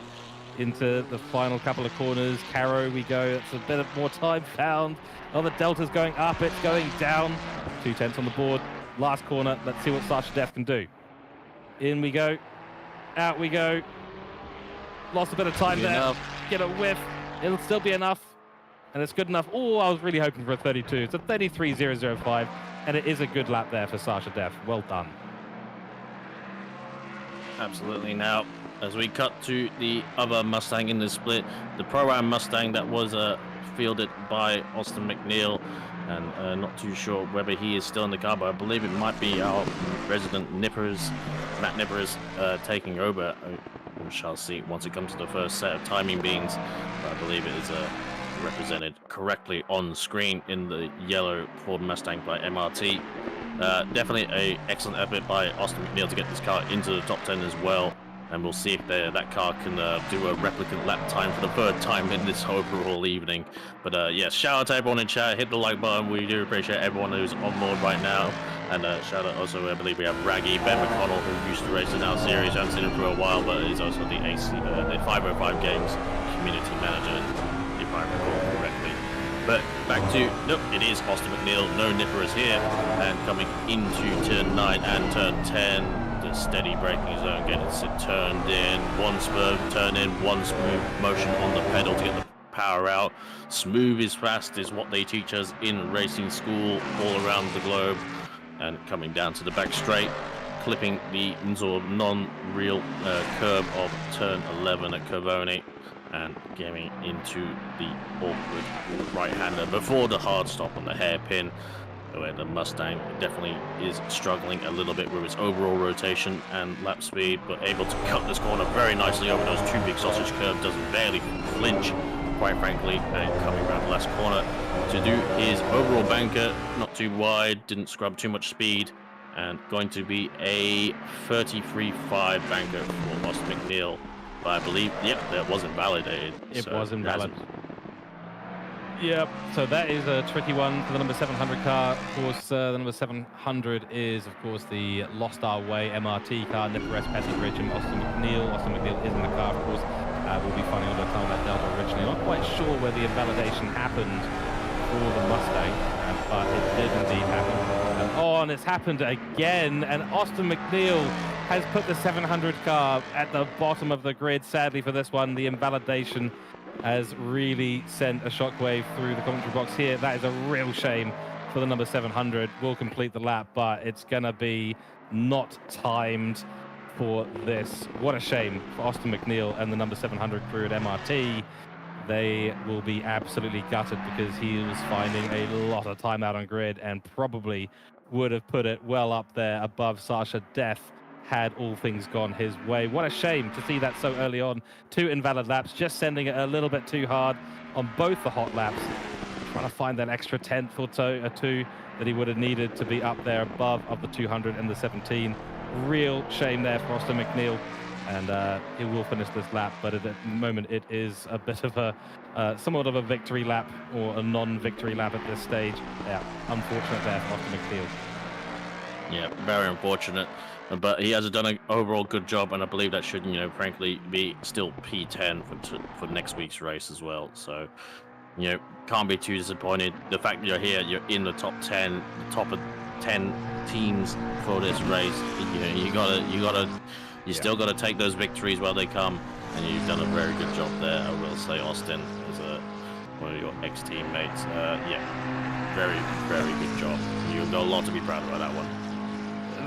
Into the final couple of corners. Caro, we go. It's a bit of more time found. Oh, the delta's going up. It's going down. 2/10 on the board. Last corner. Let's see what Sasha Def can do. In we go. Out we go. Lost a bit of time there. Get a whiff. It'll still be enough. And it's good enough. Oh, I was really hoping for a 32. It's a 33.005. And it is a good lap there for Sasha Def. Well done. Absolutely. Now, as we cut to the other Mustang in the split, the Pro-Am Mustang that was fielded by Austin McNeil, and not too sure whether he is still in the car, but I believe it might be our resident Matt Nippers, taking over. We shall see once it comes to the first set of timing beans, but I believe it is represented correctly on screen in the yellow Ford Mustang by MRT. Definitely a excellent effort by Austin McNeil to get this car into the top 10 as well. And we'll see if that car can do a replicant lap time for the third time in this overall evening. But yes, shout out to everyone in chat. Hit the like button. We do appreciate everyone who's on board right now. And shout out also, I believe we have Raggy, Ben McConnell, who used to race in our series. I haven't seen him for a while, but he's also the ACC, the 505 Games community manager, if I recall correctly. But back to, nope, it is Austin McNeil. No Nipper is here. And coming into turn 9 and turn 10. Steady braking zone, getting it turned in, one smooth turn in, one smooth motion on the pedal to get the power out. Smooth is fast is what they teach us in racing school all around the globe. And coming down to the back straight, clipping the sort of non-real curve of turn 11 at Curvone, and getting into the awkward right-hander before the hard stop on the hairpin, where the Mustang definitely is struggling a little bit with its overall rotation and lap speed, but able to cut this corner very nicely over those two big sausage curves, doesn't barely flinch, quite frankly, and coming around the last corner to do his overall banker, not too wide, didn't scrub too much speed, and going to be a 33.5 banker for Austin McNeil. But I believe, yep, that was invalidated. It was invalid. Yep, so that is a tricky one for the number 700 car. Of course, the number 700 is, of course, the Lost Our Way MRT car, Nipper S, Petty Bridge, and Austin McNeil. Austin McNeil is in the car, of course. We'll be finding out time that Delta originally. Not quite sure where the invalidation happened for the Mustang, but it did indeed happen. And it's happened again, and Austin McNeil has put the 700 car at the bottom of the grid. Sadly for this one, the invalidation has really sent a shockwave through the commentary box here. That is a real shame for the number 700. Will complete the lap, but it's gonna be not timed for this. What a shame for Austin McNeil and the number 700 crew at MRT. They will be absolutely gutted because he was finding a lot of time out on grid and probably would have put it well up there above Sasha Def had all things gone his way. What a shame to see that so early on. 2 invalid laps, just sending it a little bit too hard on both the hot laps. Trying to find that extra tenth or two that he would have needed to be up there above of the 200 and the 17. Real shame there for Austin McNeil. And he will finish this lap, but at the moment it is a bit of a somewhat of a victory lap or a non-victory lap at this stage. Yeah, unfortunate there for Austin McNeil. Yeah, very unfortunate. But he has done an overall good job, and I believe that should, frankly, be still P10 for next week's race as well. So, can't be too disappointed. The fact that you're here, you're in the top 10, the top of 10 teams for this race. You still got to take those victories while they come, and you've done a very good job there. I will say, Austin, as one of your ex-teammates. Yeah, very, very good job. You've got a lot to be proud of about that one.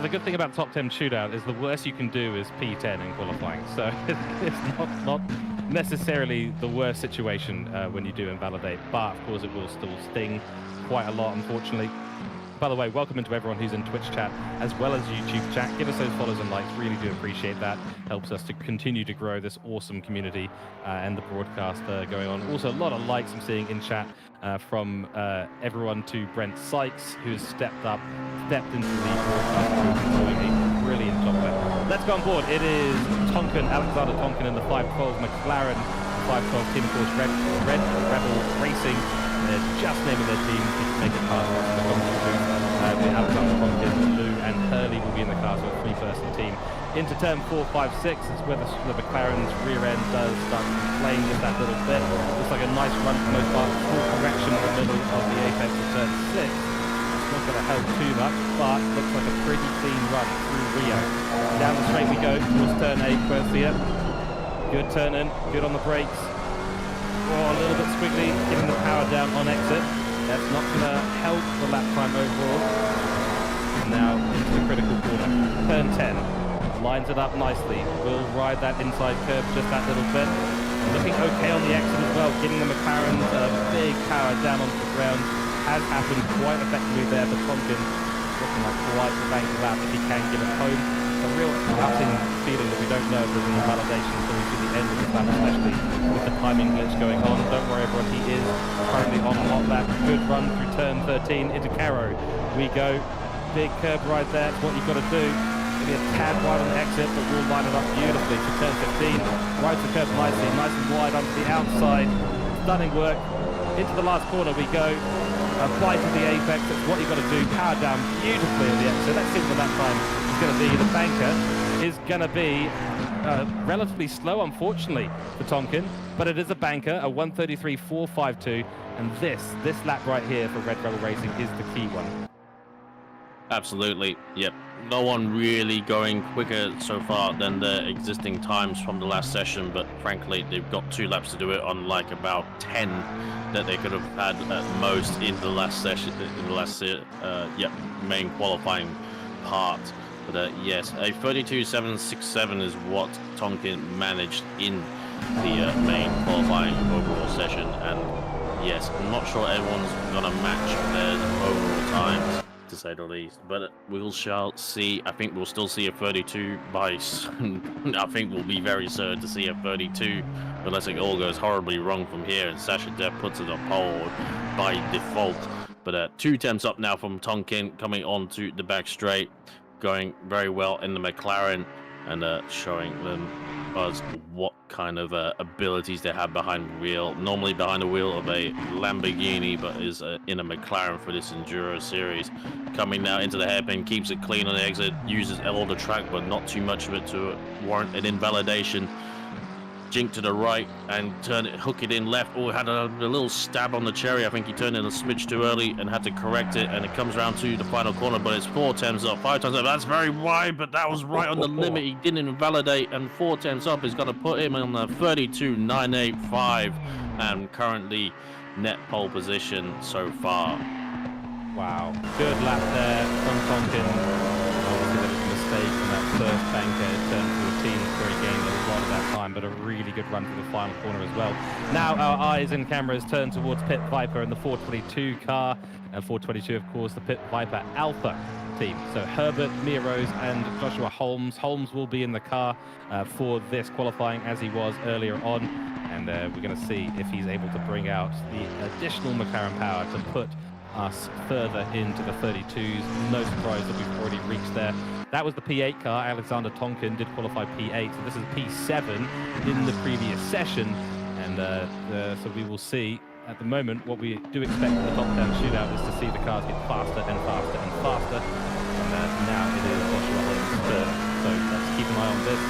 The good thing about top 10 shootout is the worst you can do is P10 in qualifying. So it's not necessarily the worst situation when you do invalidate, but of course it will still sting quite a lot, unfortunately. By the way, welcome into everyone who's in Twitch chat as well as YouTube chat. Give us those follows and likes. Really do appreciate that. Helps us to continue to grow this awesome community and the broadcast going on. Also, a lot of likes I'm seeing in chat from everyone to Brent Sykes, who's stepped into the broadcast, doing a brilliant job there. Let's go on board. It is Alexander Tonkin in the 512 McLaren, 512 team, of course, Red Rebel Racing. They're just naming their team to make it past the Alexander Tonkin, Lou and Hurley will be in the car, so a 3-person team. Into turn 4, 5, 6 is where the McLaren's rear end does start to complain just that little bit. Looks like a nice run for most part. Full correction in the middle of the apex of turn 6. It's not going to help too much, but looks like a pretty clean run through Rio. Down the straight we go towards turn 8, Quercia. Good turn in, good on the brakes. Oh, a little bit squiggly, giving the power down on exit. That's not going to help the lap time overall. And now into the critical corner. Turn 10. Lines it up nicely. Will ride that inside curve just that little bit. Looking okay on the exit as well, giving the McLaren's big power down onto the ground. Has happened quite effectively there for Tonkin. Looking like quite the bank lap if he can get it home. A real gutting feeling that we don't know if there's any validation until we see the end of the lap, especially with the timing glitch going on. Don't worry everyone, he is currently on a hot lap. Good run through turn 13 into Caro. We go. Big curb ride there, it's what you've got to do. Maybe a tad wide on the exit, but we'll line it up beautifully for turn 15. Rides the curb nicely, nice and wide onto the outside. Stunning work. Into the last corner we go. A bite of the apex, that's what you've got to do. Power down beautifully on the exit. Let's see what that time is going to be. The banker is going to be relatively slow, unfortunately, for Tonkin, but it is a banker, a 1:33.452, and this lap right here for Red Rebel Racing is the key one. Absolutely, yep. No one really going quicker so far than the existing times from the last session, but frankly, they've got 2 laps to do it on like about 10 that they could have had at most in the last session, in the last main qualifying part. But yes, a 32.767 is what Tonkin managed in the main qualifying overall session, and yes, I'm not sure everyone's gonna match their overall times, to say the least, but we shall see. I think we'll still see a 32 by I think we'll be very certain to see a 32 unless it all goes horribly wrong from here and Sasha Depp puts it on pole by default. But 2 attempts up now from Tonkin, coming on to the back straight, going very well in the McLaren, and showing them us what kind of abilities they have behind the wheel. Normally behind the wheel of a Lamborghini, but is in a McLaren for this Enduro series. Coming now into the hairpin, keeps it clean on the exit, uses all the track, but not too much of it to warrant an invalidation. Jink to the right and hook it in left. Oh, had a little stab on the cherry. I think he turned in a smidge too early and had to correct it, and it comes around to the final corner, but it's 4 times up, 5 times up. That's very wide, but that was right on the limit. He didn't invalidate, and 4 times up is going to put him on the 32.985 and currently net pole position so far. Wow, good lap there from Tonkin. Obviously there was a mistake on that first banker at turn 14 where he gained a lot of that time. time, but a really good run through the final corner as well. Now our eyes and cameras turn towards Pit Viper and the 422 car. And 422, of course, the Pit Viper Alpha team. So Herbert, Mia Rose, and Joshua Holmes. Holmes will be in the car for this qualifying as he was earlier on. And we're going to see if he's able to bring out the additional McLaren power to put us further into the 32s. No surprise that we've already reached there. That was the P8 car. Alexander Tonkin did qualify P8, so this is P7 in the previous session. And so we will see at the moment what we do expect in the top 10 shootout is to see the cars get faster and faster and faster. And now it is Joshua Holmes' turn. So let's keep an eye on this.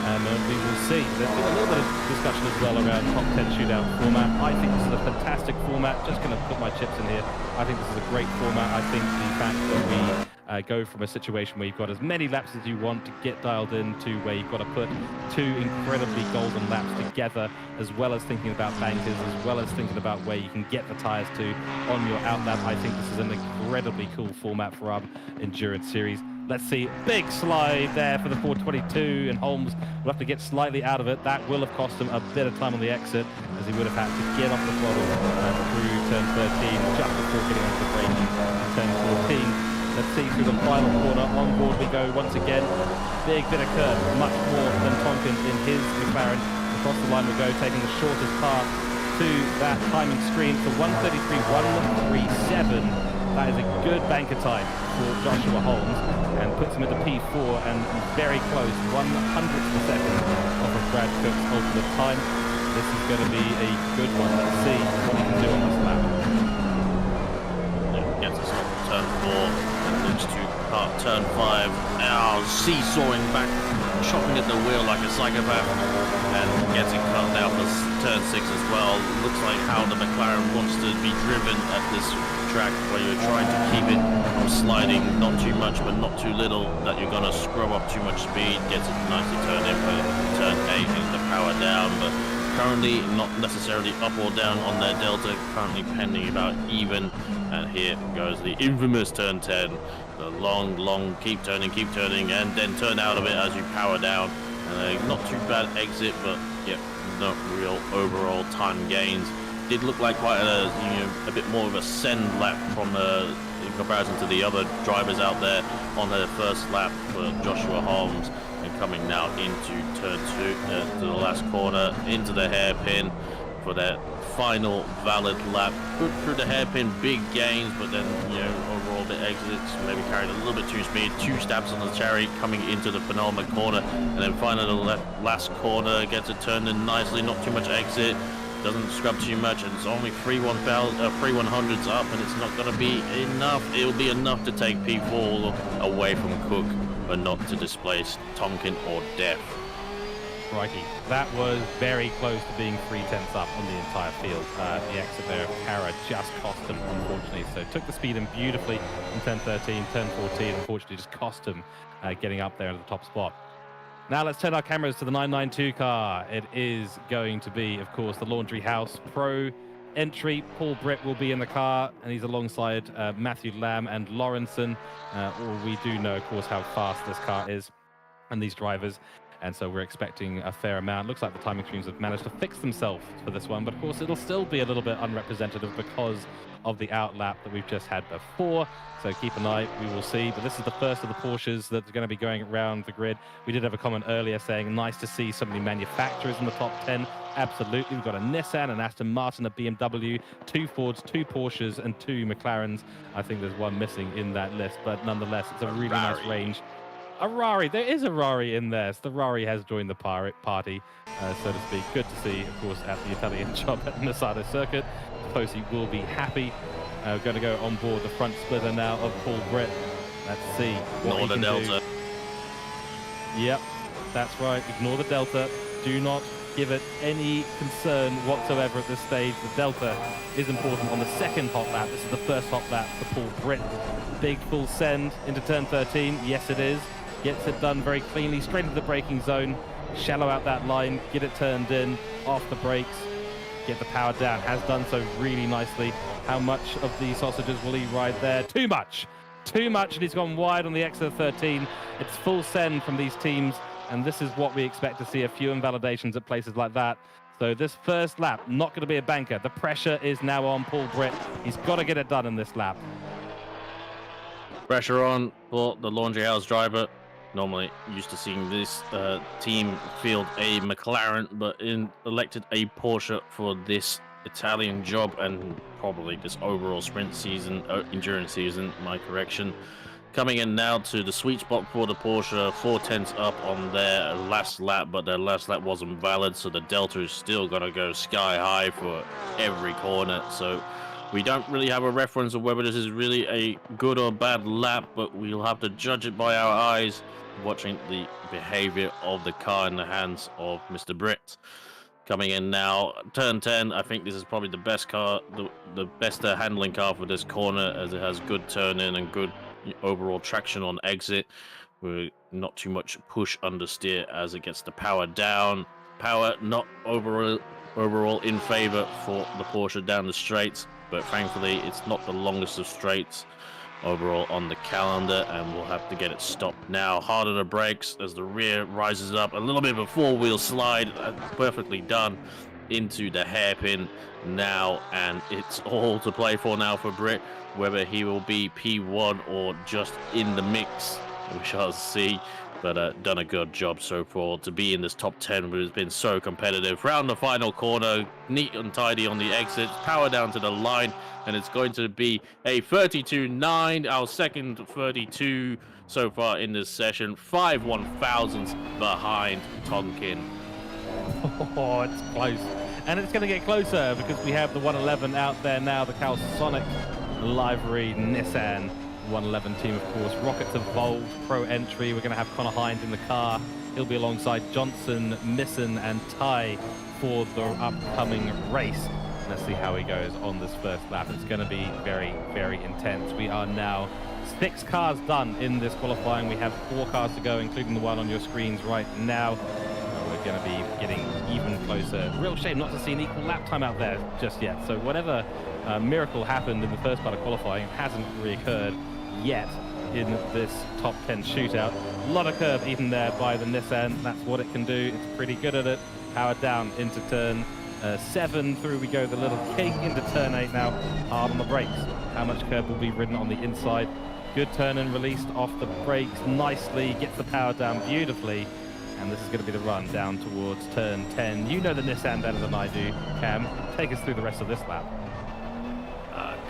And we will see. There's been a little bit of discussion as well around top 10 shootout format. I think this is a fantastic format. Just going to put my chips in here. I think this is a great format. I think the fact that we go from a situation where you've got as many laps as you want to get dialed in to where you've got to put two incredibly golden laps together, as well as thinking about bankers, as well as thinking about where you can get the tyres to on your out lap. I think this is an incredibly cool format for our endurance series. Let's see, big slide there for the 422, and Holmes will have to get slightly out of it. That will have cost him a bit of time on the exit, as he would have had to get off the throttle through turn 13, just before getting onto the brake in turn 14. Let's see through the final corner. On board we go once again. Big bit of curve, much more than Tonkin in his McLaren. Across the line we go, taking the shortest path to that timing screen for 1:33.137. That is a good banker time for Joshua Holmes and puts him into P4 and very close, 1/100th of a second off of Brad Cook's ultimate time. This is going to be a good one. Let's see what he can do on this lap. Gets us on turn 4 and looks to turn 5. Now seesawing back, chopping at the wheel like a psychopath, and gets it cut down for turn 6 as well. Looks like how the McLaren wants to be driven at this track, where you're trying to keep it from sliding, not too much but not too little, that you're going to scrub up too much speed. Gets it nicely turned in for turn 8 and the power down, but currently not necessarily up or down on their delta, currently pending about even. And here goes the infamous turn 10, the long keep turning and then turn out of it as you power down. And a not too bad exit, but yeah, not real overall time gains. Did look like quite a bit more of a send lap from in comparison to the other drivers out there on their first lap for Joshua Holmes. And coming now into turn 2, to the last corner, into the hairpin for their final valid lap. Good through the hairpin, big gains, but then overall the exits maybe carried a little bit too speed. 2 stabs on the chariot coming into the penultimate corner, and then finally the last corner gets it turned in nicely. Not too much exit, doesn't scrub too much, and it's only 3/100s up, and it's not going to be enough. It'll be enough to take P4 away from Cook, but not to displace Tonkin or Def. Righty, that was very close to being 3/10 up on the entire field. The exit there of Kara just cost him, unfortunately. So took the speed in beautifully in turn 13, turn 14, unfortunately just cost him getting up there at the top spot. Now let's turn our cameras to the 992 car. It is going to be, of course, the Laundry House Pro entry. Paul Britt will be in the car, and he's alongside Matthew Lamb and Lawrenson. We do know, of course, how fast this car is and these drivers. And so we're expecting a fair amount. Looks like the timing streams have managed to fix themselves for this one, but of course it'll still be a little bit unrepresentative because of the outlap that we've just had before. So keep an eye, we will see. But this is the first of the Porsches that's going to be going around the grid. We did have a comment earlier saying nice to see some of the manufacturers in the top 10. Absolutely. We've got a Nissan, an Aston Martin, a BMW, 2 Fords, 2 Porsches, and 2 McLarens. I think there's one missing in that list, but nonetheless, it's a really nice range. A Rari, there is a Rari in there. So the Rari has joined the party, so to speak. Good to see, of course, at the Italian shop at the Misano circuit. Tosi will be happy. We're going to go on board the front splitter now of Paul Britt. Let's see what he can do. Yep, that's right. Ignore the Delta. Do not give it any concern whatsoever at this stage. The Delta is important on the second hot lap. This is the first hot lap for Paul Britt. Big full send into turn 13. Yes, it is. Gets it done very cleanly, straight into the braking zone. Shallow out that line, get it turned in, off the brakes, get the power down. Has done so really nicely. How much of the sausages will he ride there? Too much, and he's gone wide on the exit of 13. It's full send from these teams, and this is what we expect to see, a few invalidations at places like that. So this first lap, not going to be a banker. The pressure is now on Paul Britt. He's got to get it done in this lap. Pressure on for the laundry house driver. Normally used to seeing this team field a McLaren, but elected a Porsche for this Italian job and probably this overall sprint season, endurance season, my correction. Coming in now to the sweet spot for the Porsche, 4/10 up on their last lap, but their last lap wasn't valid, so the delta is still going to go sky high for every corner. So we don't really have a reference of whether this is really a good or bad lap, but we'll have to judge it by our eyes, watching the behavior of the car in the hands of Mr. Britt. Coming in now, turn 10. I think this is probably the best car, the best handling car for this corner, as it has good turn in and good overall traction on exit. We're not too much push understeer as it gets the power down. Power not overall in favor for the Porsche down the straights, but thankfully it's not the longest of straights overall on the calendar, and we'll have to get it stopped now. Hard on the brakes as the rear rises up, a little bit of a four-wheel slide, perfectly done into the hairpin now, and it's all to play for now for Britt. Whether he will be P1 or just in the mix, we shall see. But done a good job so far to be in this top 10, but it's been so competitive. Round the final corner, neat and tidy on the exit, power down to the line, and it's going to be a 32.9, our second 32 so far in this session. 5 1,000ths behind Tonkin. Oh, it's close. And it's going to get closer because we have the 111 out there now, the Calsonic livery Nissan 111 team, of course. Rockets Evolved Pro entry. We're going to have Connor Hines in the car. He'll be alongside Johnson, Misson, and Ty for the upcoming race. Let's see how he goes on this first lap. It's going to be very, very intense. We are now 6 cars done in this qualifying. We have 4 cars to go, including the one on your screens right now. We're going to be getting even closer. Real shame not to see an equal lap time out there just yet. So whatever miracle happened in the first part of qualifying hasn't reoccurred yet in this top 10 shootout. A lot of curve even there by the Nissan. That's what it can do. It's pretty good at it. Power down into turn 7. Through we go, the little king into turn 8 now. Hard on the brakes. How much curve will be ridden on the inside? Good turn and released off the brakes nicely. Gets the power down beautifully. And this is going to be the run down towards turn 10. You know the Nissan better than I do, Cam. Take us through the rest of this lap.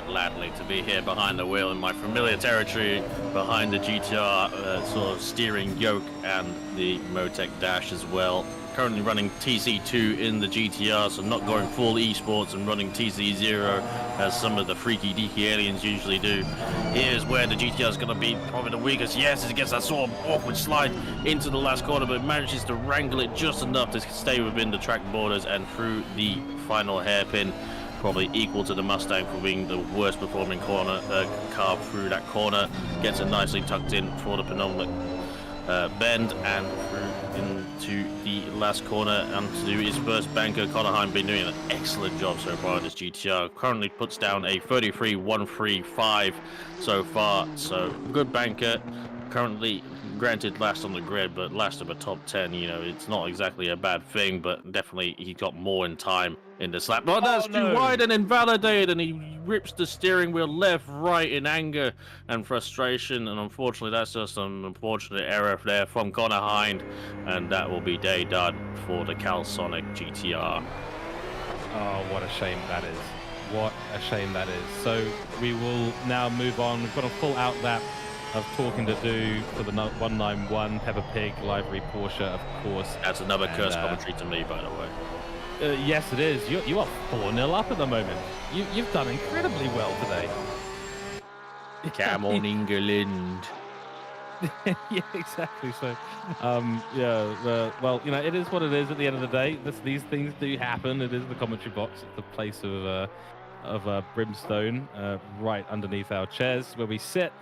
Gladly to be here behind the wheel in my familiar territory, behind the GTR sort of steering yoke and the Motec dash as well. Currently running TC2 in the GTR, so not going full esports and running TC0 as some of the freaky deaky aliens usually do. Here's where the GTR is going to be probably the weakest. Yes, it gets that sort of awkward slide into the last corner, but manages to wrangle it just enough to stay within the track borders and through the final hairpin. Probably equal to the Mustang for being the worst performing car through that corner. Gets it nicely tucked in for the penultimate bend and through into the last corner and to do his first banker. Connor Hine been doing an excellent job so far in this GTR. Currently puts down a 33.135 so far. So good banker. Currently granted last on the grid, but last of a top 10, you know, it's not exactly a bad thing, but definitely he got more in time in this lap. But that's too wide and invalidated, and he rips the steering wheel left, right in anger and frustration, and unfortunately that's just an unfortunate error there from Connor Hind, and that will be day done for the Calsonic GTR. Oh, what a shame that is. What a shame that is. So we will now move on. We've got a full out lap of talking to do for the 191 Peppa Pig livery Porsche, of course. That's another curse commentary to me, by the way. Yes, it is. You are 4-0 up at the moment. You've done incredibly well today. Come on, England. Yeah, exactly. So, well, you know, it is what it is at the end of the day. These things do happen. It is the commentary box. It's the place of brimstone right underneath our chairs where we sit.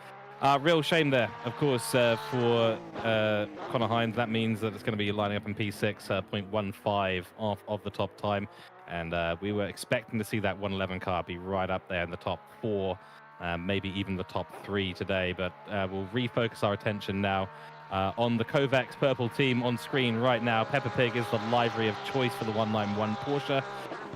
Real shame there, of course, for Connor Hines. That means that it's going to be lining up in P6, 0.15 off of the top time. And we were expecting to see that 111 car be right up there in the top 4, maybe even the top 3 today. But we'll refocus our attention now On the Kovacs purple team on screen right now, Peppa Pig is the livery of choice for the 191 Porsche.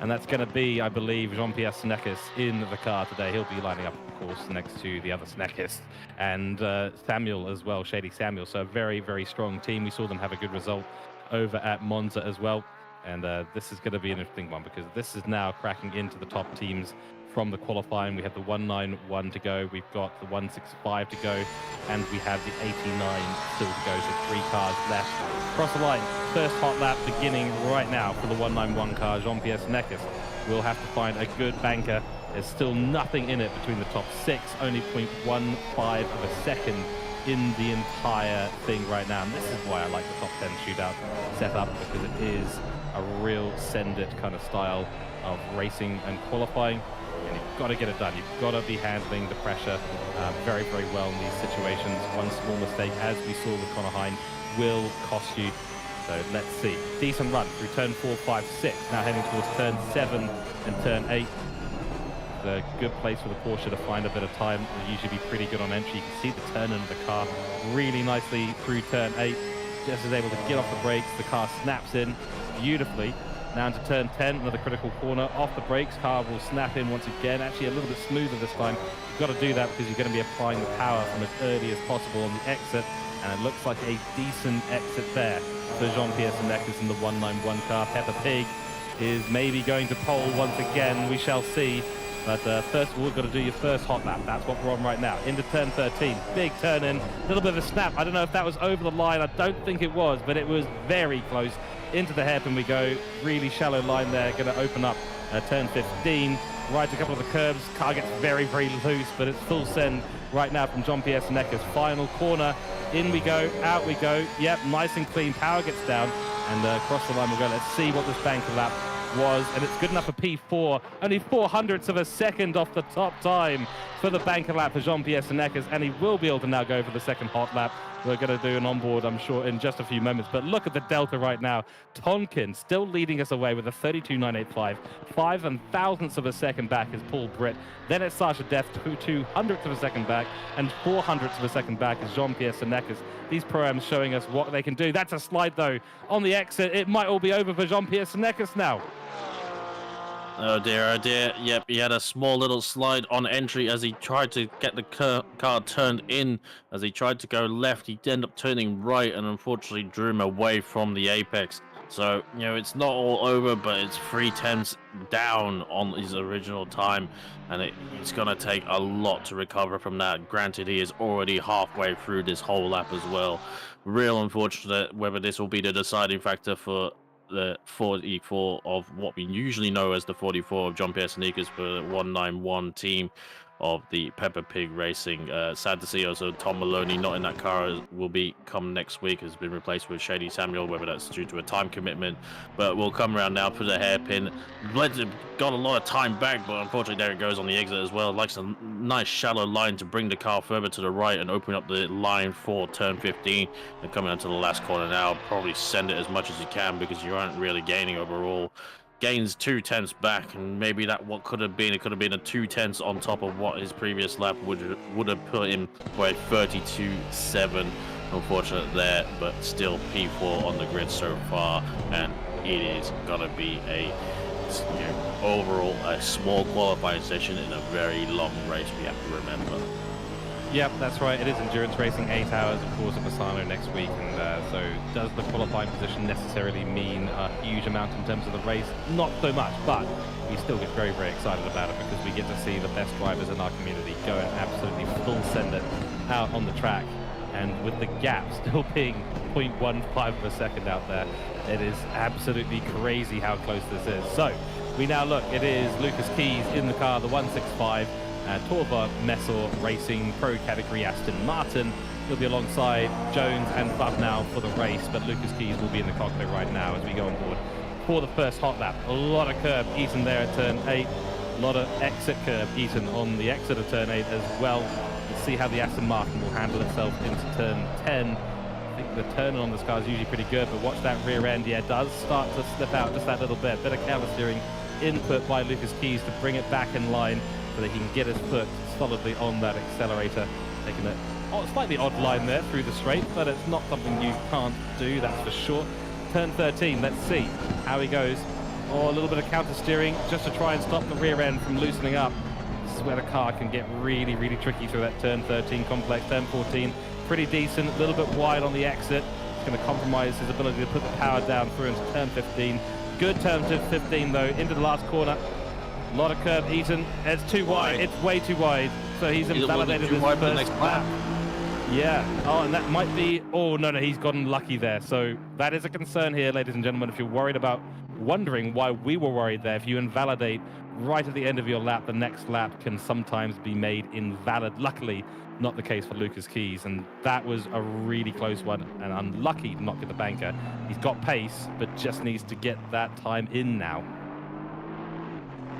And that's going to be, I believe, Jean-Pierre Snekis in the car today. He'll be lining up, of course, next to the other Snekis. And Samuel as well, Shady Samuel. So a very, very strong team. We saw them have a good result over at Monza as well. And this is going to be an interesting one because this is now cracking into the top teams from the qualifying. We have the 191 to go. We've got the 165 to go. And we have the 89 still to go. So 3 cars left. Across the line, first hot lap beginning right now for the 191 car. Jean-Pierre Snekis will have to find a good banker. There's still nothing in it between the top 6. Only 0.15 of a second in the entire thing right now. And this is why I like the top 10 shootout setup, because it is a real send-it kind of style of racing and qualifying. And you've got to get it done. You've got to be handling the pressure very, very well in these situations. One small mistake, as we saw with Conor Hine, will cost you. So let's see. Decent run through turn 4, 5, 6. Now heading towards turn 7 and turn 8. It's a good place for the Porsche to find a bit of time. They'll usually be pretty good on entry. You can see the turn of the car really nicely through turn 8. Just is able to get off the brakes. The car snaps in beautifully. Now into turn 10, another critical corner. Off the brakes, car will snap in once again. Actually a little bit smoother this time. You've got to do that because you're going to be applying the power from as early as possible on the exit. And it looks like a decent exit there for Jean-Pierre Snekis in the 191 car. Peppa Pig is maybe going to pole once again. We shall see. But first of all, we've got to do your first hot lap. That's what we're on right now. Into turn 13. Big turn in. A little bit of a snap. I don't know if that was over the line. I don't think it was, but it was very close. Into the hairpin we go. Really shallow line there. Going to open up turn 15. Right a couple of the curbs. Car gets very, very loose, but it's full send right now from Jean-Pierre Snekis. Final corner. In we go. Out we go. Yep, nice and clean. Power gets down. And across the line we'll go. Let's see what this banker lap was, and it's good enough for P4. Only 0.04 of a second off the top time for the banker lap for Jean-Pierre Snekis, and he will be able to now go for the second hot lap. We're going to do an onboard, I'm sure, in just a few moments, but look at the delta right now. Tonkin still leading us away with a 32.985. 5/1000ths of a second back is Paul Britt. Then it's Sasha Death, 200ths of a second back, and 400ths of a second back is Jean-Pierre Snekis. These programs showing us what they can do. That's a slide, though. On the exit, it might all be over for Jean-Pierre Snekis now. Oh dear, oh dear. Yep, he had a small little slide on entry as he tried to get the car turned in. As he tried to go left, he ended up turning right and unfortunately drew him away from the apex. So, you know, it's not all over, but it's 3/10 down on his original time. And it's going to take a lot to recover from that. Granted, he is already halfway through this whole lap as well. Real unfortunate whether this will be the deciding factor for the 44 of what we usually know as the 44 of Jean-Pierre Snekis for the 191 team of the Peppa Pig Racing. Sad to see also Tom Maloney not in that car will be come next week, has been replaced with Shady Samuel, whether that's due to a time commitment. But we'll come around now for the hairpin. Got a lot of time back, but unfortunately there it goes on the exit as well. Likes a nice shallow line to bring the car further to the right and open up the line for turn 15. And coming onto the last corner now, probably send it as much as you can because you aren't really gaining overall. Gains 2/10 back, and maybe that what could have been, it could have been a 2/10 on top of what his previous lap would have put him for a 32.7. Unfortunate there, but still P4 on the grid so far, and it is gonna be a overall a small qualifying session in a very long race. We have to remember. Yep, that's right. It is endurance racing, 8 hours, of course, at Misano next week. And so does the qualifying position necessarily mean a huge amount in terms of the race? Not so much, but we still get very, very excited about it because we get to see the best drivers in our community go and absolutely full send it out on the track. And with the gap still being 0.15 of a second out there, it is absolutely crazy how close this is. So we now look, it is Lucas Keys in the car, the 165. Torva Messor Racing Pro Category Aston Martin. He'll be alongside Jones and Bubb now for the race, but Lucas Keys will be in the cockpit right now as we go on board for the first hot lap. A lot of curb eaten there at turn 8. A lot of exit curb eaten on the exit of turn 8 as well. Let's see how the Aston Martin will handle itself into turn 10. I think the turning on this car is usually pretty good, but watch that rear end. Yeah, it does start to slip out just that little bit. Bit of counter steering input by Lucas Keys to bring it back in line so that he can get his foot solidly on that accelerator, taking it slightly odd line there through the straight, but it's not something you can't do, that's for sure. Turn 13, let's see how he goes. Oh, a little bit of counter steering just to try and stop the rear end from loosening up. This is where the car can get really, really tricky through that turn 13 complex. Turn 14, pretty decent, a little bit wide on the exit. It's going to compromise his ability to put the power down through into turn 15. Good turn to 15 though, into the last corner. A lot of curb eaten. It's too wide. It's way too wide. So he's invalidated his first lap. Yeah. Oh, and that might be... Oh, no, he's gotten lucky there. So that is a concern here, ladies and gentlemen. If you're worried about wondering why we were worried there, if you invalidate right at the end of your lap, the next lap can sometimes be made invalid. Luckily, not the case for Lucas Keys. And that was a really close one and unlucky to not get the banker. He's got pace, but just needs to get that time in now.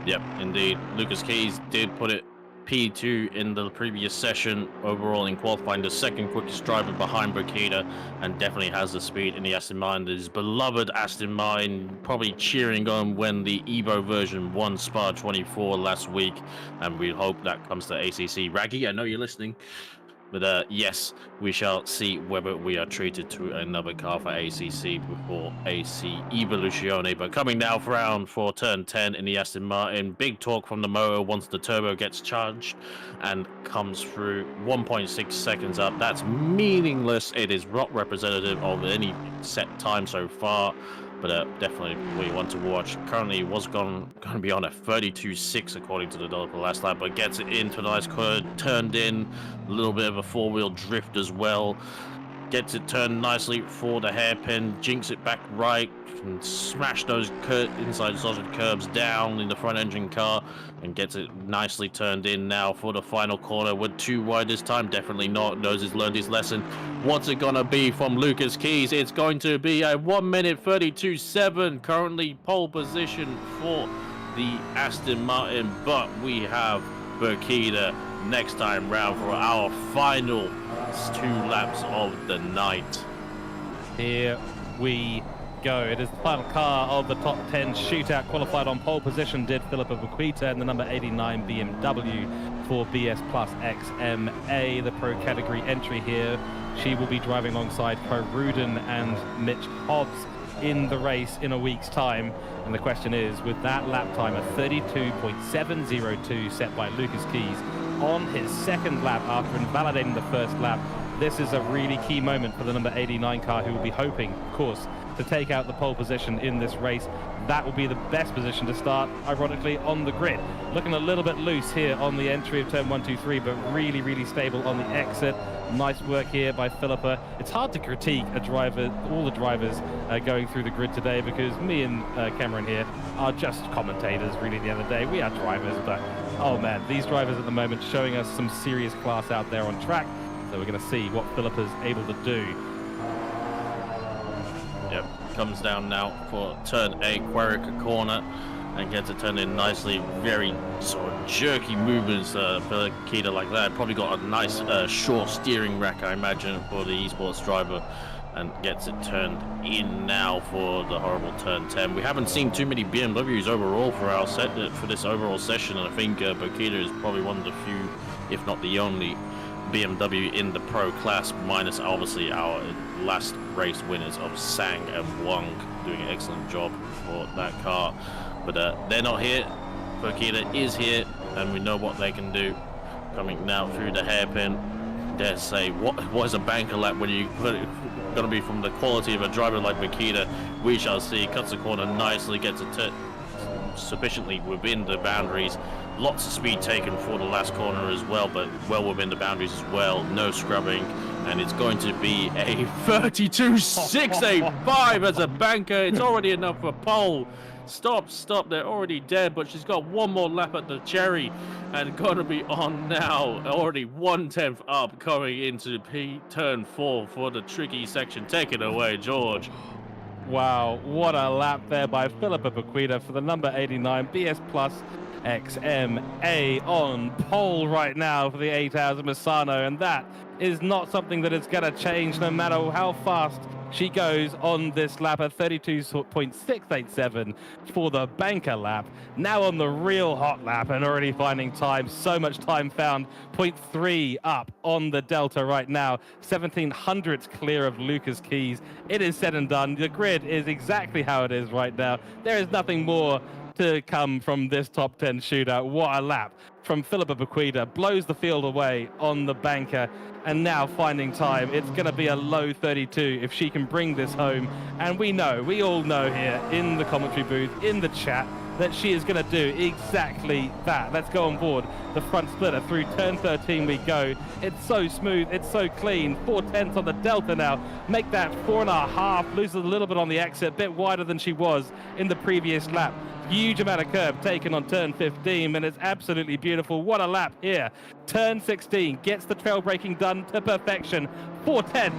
Yep, indeed. Lucas Keys did put it P2 in the previous session, overall in qualifying the second quickest driver behind Burkita, and definitely has the speed in the Aston Martin. His beloved Aston Martin, probably cheering on when the Evo version won Spa 24 last week, and we hope that comes to ACC. Raggy, I know you're listening. But yes, we shall see whether we are treated to another car for ACC before AC Evoluzione. But coming now for turn 10 in the Aston Martin, big torque from the motor once the turbo gets charged and comes through 1.6 seconds up. That's meaningless. It is not representative of any set time so far. But definitely we want to watch. Currently was going to be on a 32.6 according to the developer last lap, but gets it into a nice curve, turned in, a little bit of a four-wheel drift as well. Gets it turned nicely for the hairpin, jinks it back right, and smash those inside solid curbs down in the front engine car, and gets it nicely turned in now for the final corner. With too wide this time? Definitely not. Knows he's learned his lesson. What's it gonna be from Lucas Keys? It's going to be a 1 minute 32.7, currently pole position for the Aston Martin, but we have Burkita next time round for our final 2 laps of the night. Here we go. It is the final car of the top 10 shootout. Qualified on pole position did Philippa Buquita in the number 89 BMW for BS Plus XMA, the pro category entry here. She will be driving alongside Co Rudin and Mitch Hobbs in the race in a week's time. And the question is, with that lap time of 32.702 set by Lucas Keys on his second lap after invalidating the first lap, this is a really key moment for the number 89 car, who will be hoping, of course, to take out the pole position in this race. That will be the best position to start, ironically, on the grid. Looking a little bit loose here on the entry of turn 1, 2, 3, but really, really stable on the exit. Nice work here by Philippa. It's hard to critique a driver, all the drivers going through the grid today, because me and Cameron here are just commentators, really, at the end of the day. We are drivers, but oh man, these drivers at the moment showing us some serious class out there on track. So we're going to see what Philippa's able to do. Yep, comes down now for turn 8, Querica corner, and gets it turned in nicely. Very sort of jerky movements for Burkita like that. Probably got a nice short steering rack, I imagine, for the esports driver, and gets it turned in now for the horrible turn 10. We haven't seen too many BMWs overall for our for this overall session, and I think Burkita is probably one of the few, if not the only, BMW in the pro class, minus obviously our last race winners of Sang and Wang, doing an excellent job for that car. But they're not here. Burkita is here, and we know what they can do. Coming now through the hairpin. Dare say, what is a banker lap when you put it going to be from the quality of a driver like Burkita? We shall see. Cuts the corner nicely, gets it sufficiently within the boundaries. Lots of speed taken for the last corner as well, but well within the boundaries as well. No scrubbing, and it's going to be a 32.685 as a banker. It's already enough for pole. Stop, they're already dead, but she's got one more lap at the cherry, and gonna be on now. Already 1/10 up, coming into turn 4 for the tricky section. Take it away, George. Wow, what a lap there by Philippa Buquita for the number 89 BS Plus XMA on pole right now for the 8 hours of Misano, and that is not something that is going to change no matter how fast She goes on this lap at 32.687 for the banker lap. Now on the real hot lap and already finding time. So much time found. 0.3 up on the Delta right now. 1700ths clear of Lucas Keys. It is said and done. The grid is exactly how it is right now. There is nothing more to come from this top 10 shootout. What a lap from Philippa Bequida. Blows the field away on the banker, and now finding time. It's going to be a low 32 if she can bring this home. And we all know here in the commentary booth, in the chat, that she is going to do exactly that. Let's go on board the front splitter. Through turn 13 we go. It's so smooth, it's so clean. 4/10 on the Delta now. Make that 4.5. Loses a little bit on the exit, bit wider than she was in the previous lap. Huge amount of curb taken on turn 15, and it's absolutely beautiful. What a lap here. Turn 16 gets the trail braking done to perfection. 4/10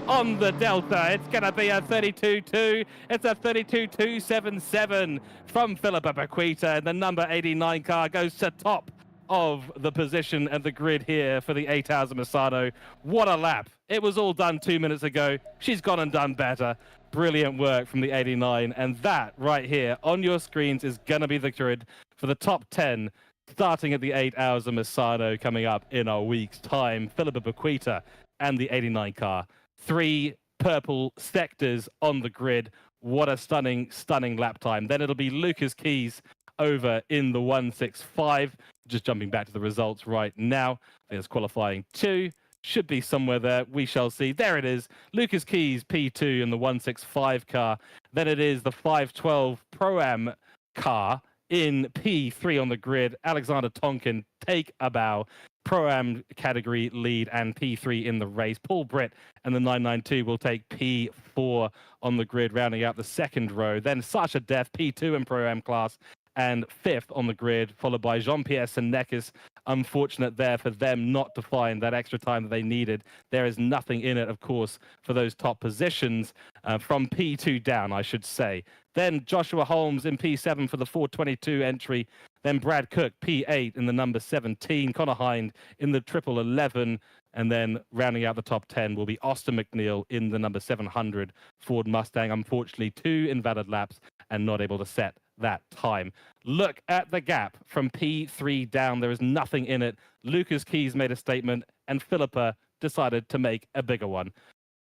on the Delta. It's going to be a 32.2. It's a 32.277 from Philippa Bequita, and the number 89 car goes to top of the position and the grid here for the 8 hours of Misano. What a lap. It was all done 2 minutes ago. She's gone and done better. Brilliant work from the 89, and that right here on your screens is going to be the grid for the top 10 starting at the 8 hours of Misano coming up in a week's time. Philippa Bequita and the 89 car. 3 purple sectors on the grid. What a stunning lap time. Then it'll be Lucas Keys over in the 165. Just jumping back to the results right now. I think it's qualifying 2. Should be somewhere there. We shall see. There it is. Lucas Keys, P2 in the 165 car. Then it is the 512 Pro-Am car in P3 on the grid. Alexander Tonkin, take a bow. Pro-Am category lead and P3 in the race. Paul Britt and the 992 will take P4 on the grid, rounding out the second row. Then Sasha Death, P2 in Pro-Am class, and 5th on the grid, followed by Jean-Pierre Senekis. Unfortunate there for them not to find that extra time that they needed. There is nothing in it, of course, for those top positions from P2 down, I should say. Then Joshua Holmes in P7 for the 422 entry. Then Brad Cook, P8 in the number 17. Connor Hind in the 1111. And then rounding out the top 10 will be Austin McNeil in the number 700 Ford Mustang. Unfortunately, 2 invalid laps and not able to set that time. Look at the gap from P3 down. There is nothing in it. Lucas Keys made a statement, and Philippa decided to make a bigger one.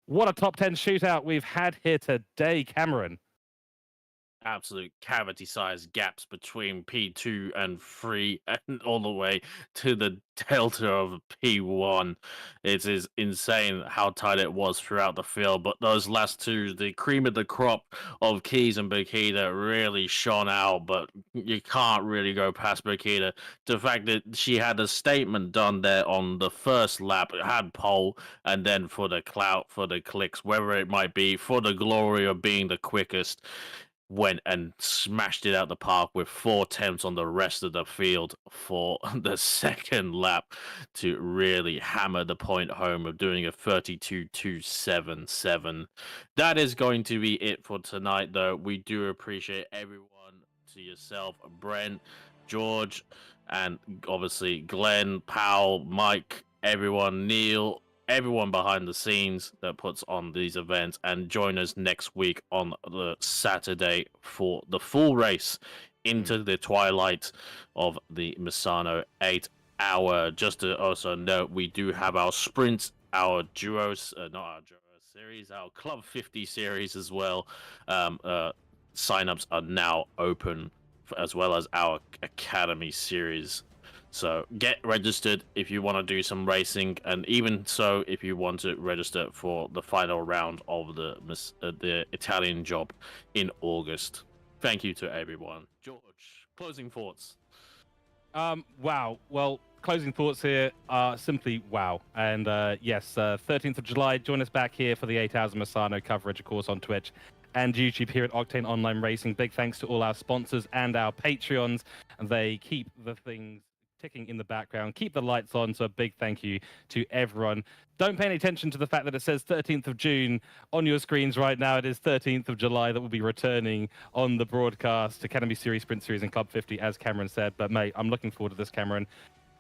What a top 10 shootout we've had here today, Cameron. Absolute cavity-sized gaps between P2 and 3 and all the way to the delta of P1. It is insane how tight it was throughout the field, but those last two, the cream of the crop of Keys and Bequida really shone out, but you can't really go past Bequida. The fact that she had a statement done there on the first lap, it had pole, and then for the clout, for the clicks, wherever it might be, for the glory of being the quickest, went and smashed it out the park with 4 attempts on the rest of the field for the second lap to really hammer the point home of doing a 32.277. That is going to be it for tonight, though. We do appreciate everyone, to yourself, Brent, George, and obviously Glenn, Powell, Mike, everyone, Neil, everyone behind the scenes that puts on these events, and join us next week on the Saturday for the full race into the twilight of the Misano 8 hour. Just to also note, we do have our sprint, our duos, not our duo series, our Club 50 series as well. Signups are now open, as well as our Academy series. So get registered if you want to do some racing, and even so, if you want to register for the final round of the Italian job in August. Thank you to everyone. George, closing thoughts. Wow. Well, closing thoughts here are simply wow. And yes, 13th of July, join us back here for the 8 hours of Misano coverage, of course, on Twitch and YouTube here at Octane Online Racing. Big thanks to all our sponsors and our Patreons. They keep the things ticking in the background, keep the lights on, so a big thank you to everyone. Don't pay any attention to the fact that it says 13th of June on your screens right now. It is 13th of July that will be returning on the broadcast, Academy Series, Sprint Series, and Club 50, as Cameron said. But mate, I'm looking forward to this, Cameron.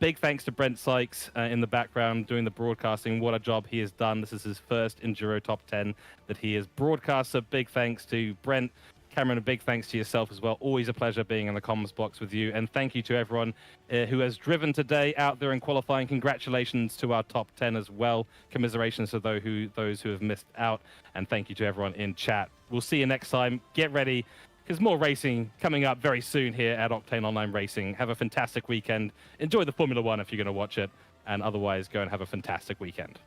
Big thanks to Brent Sykes in the background doing the broadcasting. What a job he has done. This is his first Enduro Top 10 that he has broadcast. So big thanks to Brent. Cameron, a big thanks to yourself as well. Always a pleasure being in the comms box with you. And thank you to everyone who has driven today out there in qualifying. Congratulations to our top 10 as well. Commiserations to those who have missed out. And thank you to everyone in chat. We'll see you next time. Get ready, because more racing coming up very soon here at Octane Online Racing. Have a fantastic weekend. Enjoy the Formula One if you're going to watch it. And otherwise, go and have a fantastic weekend.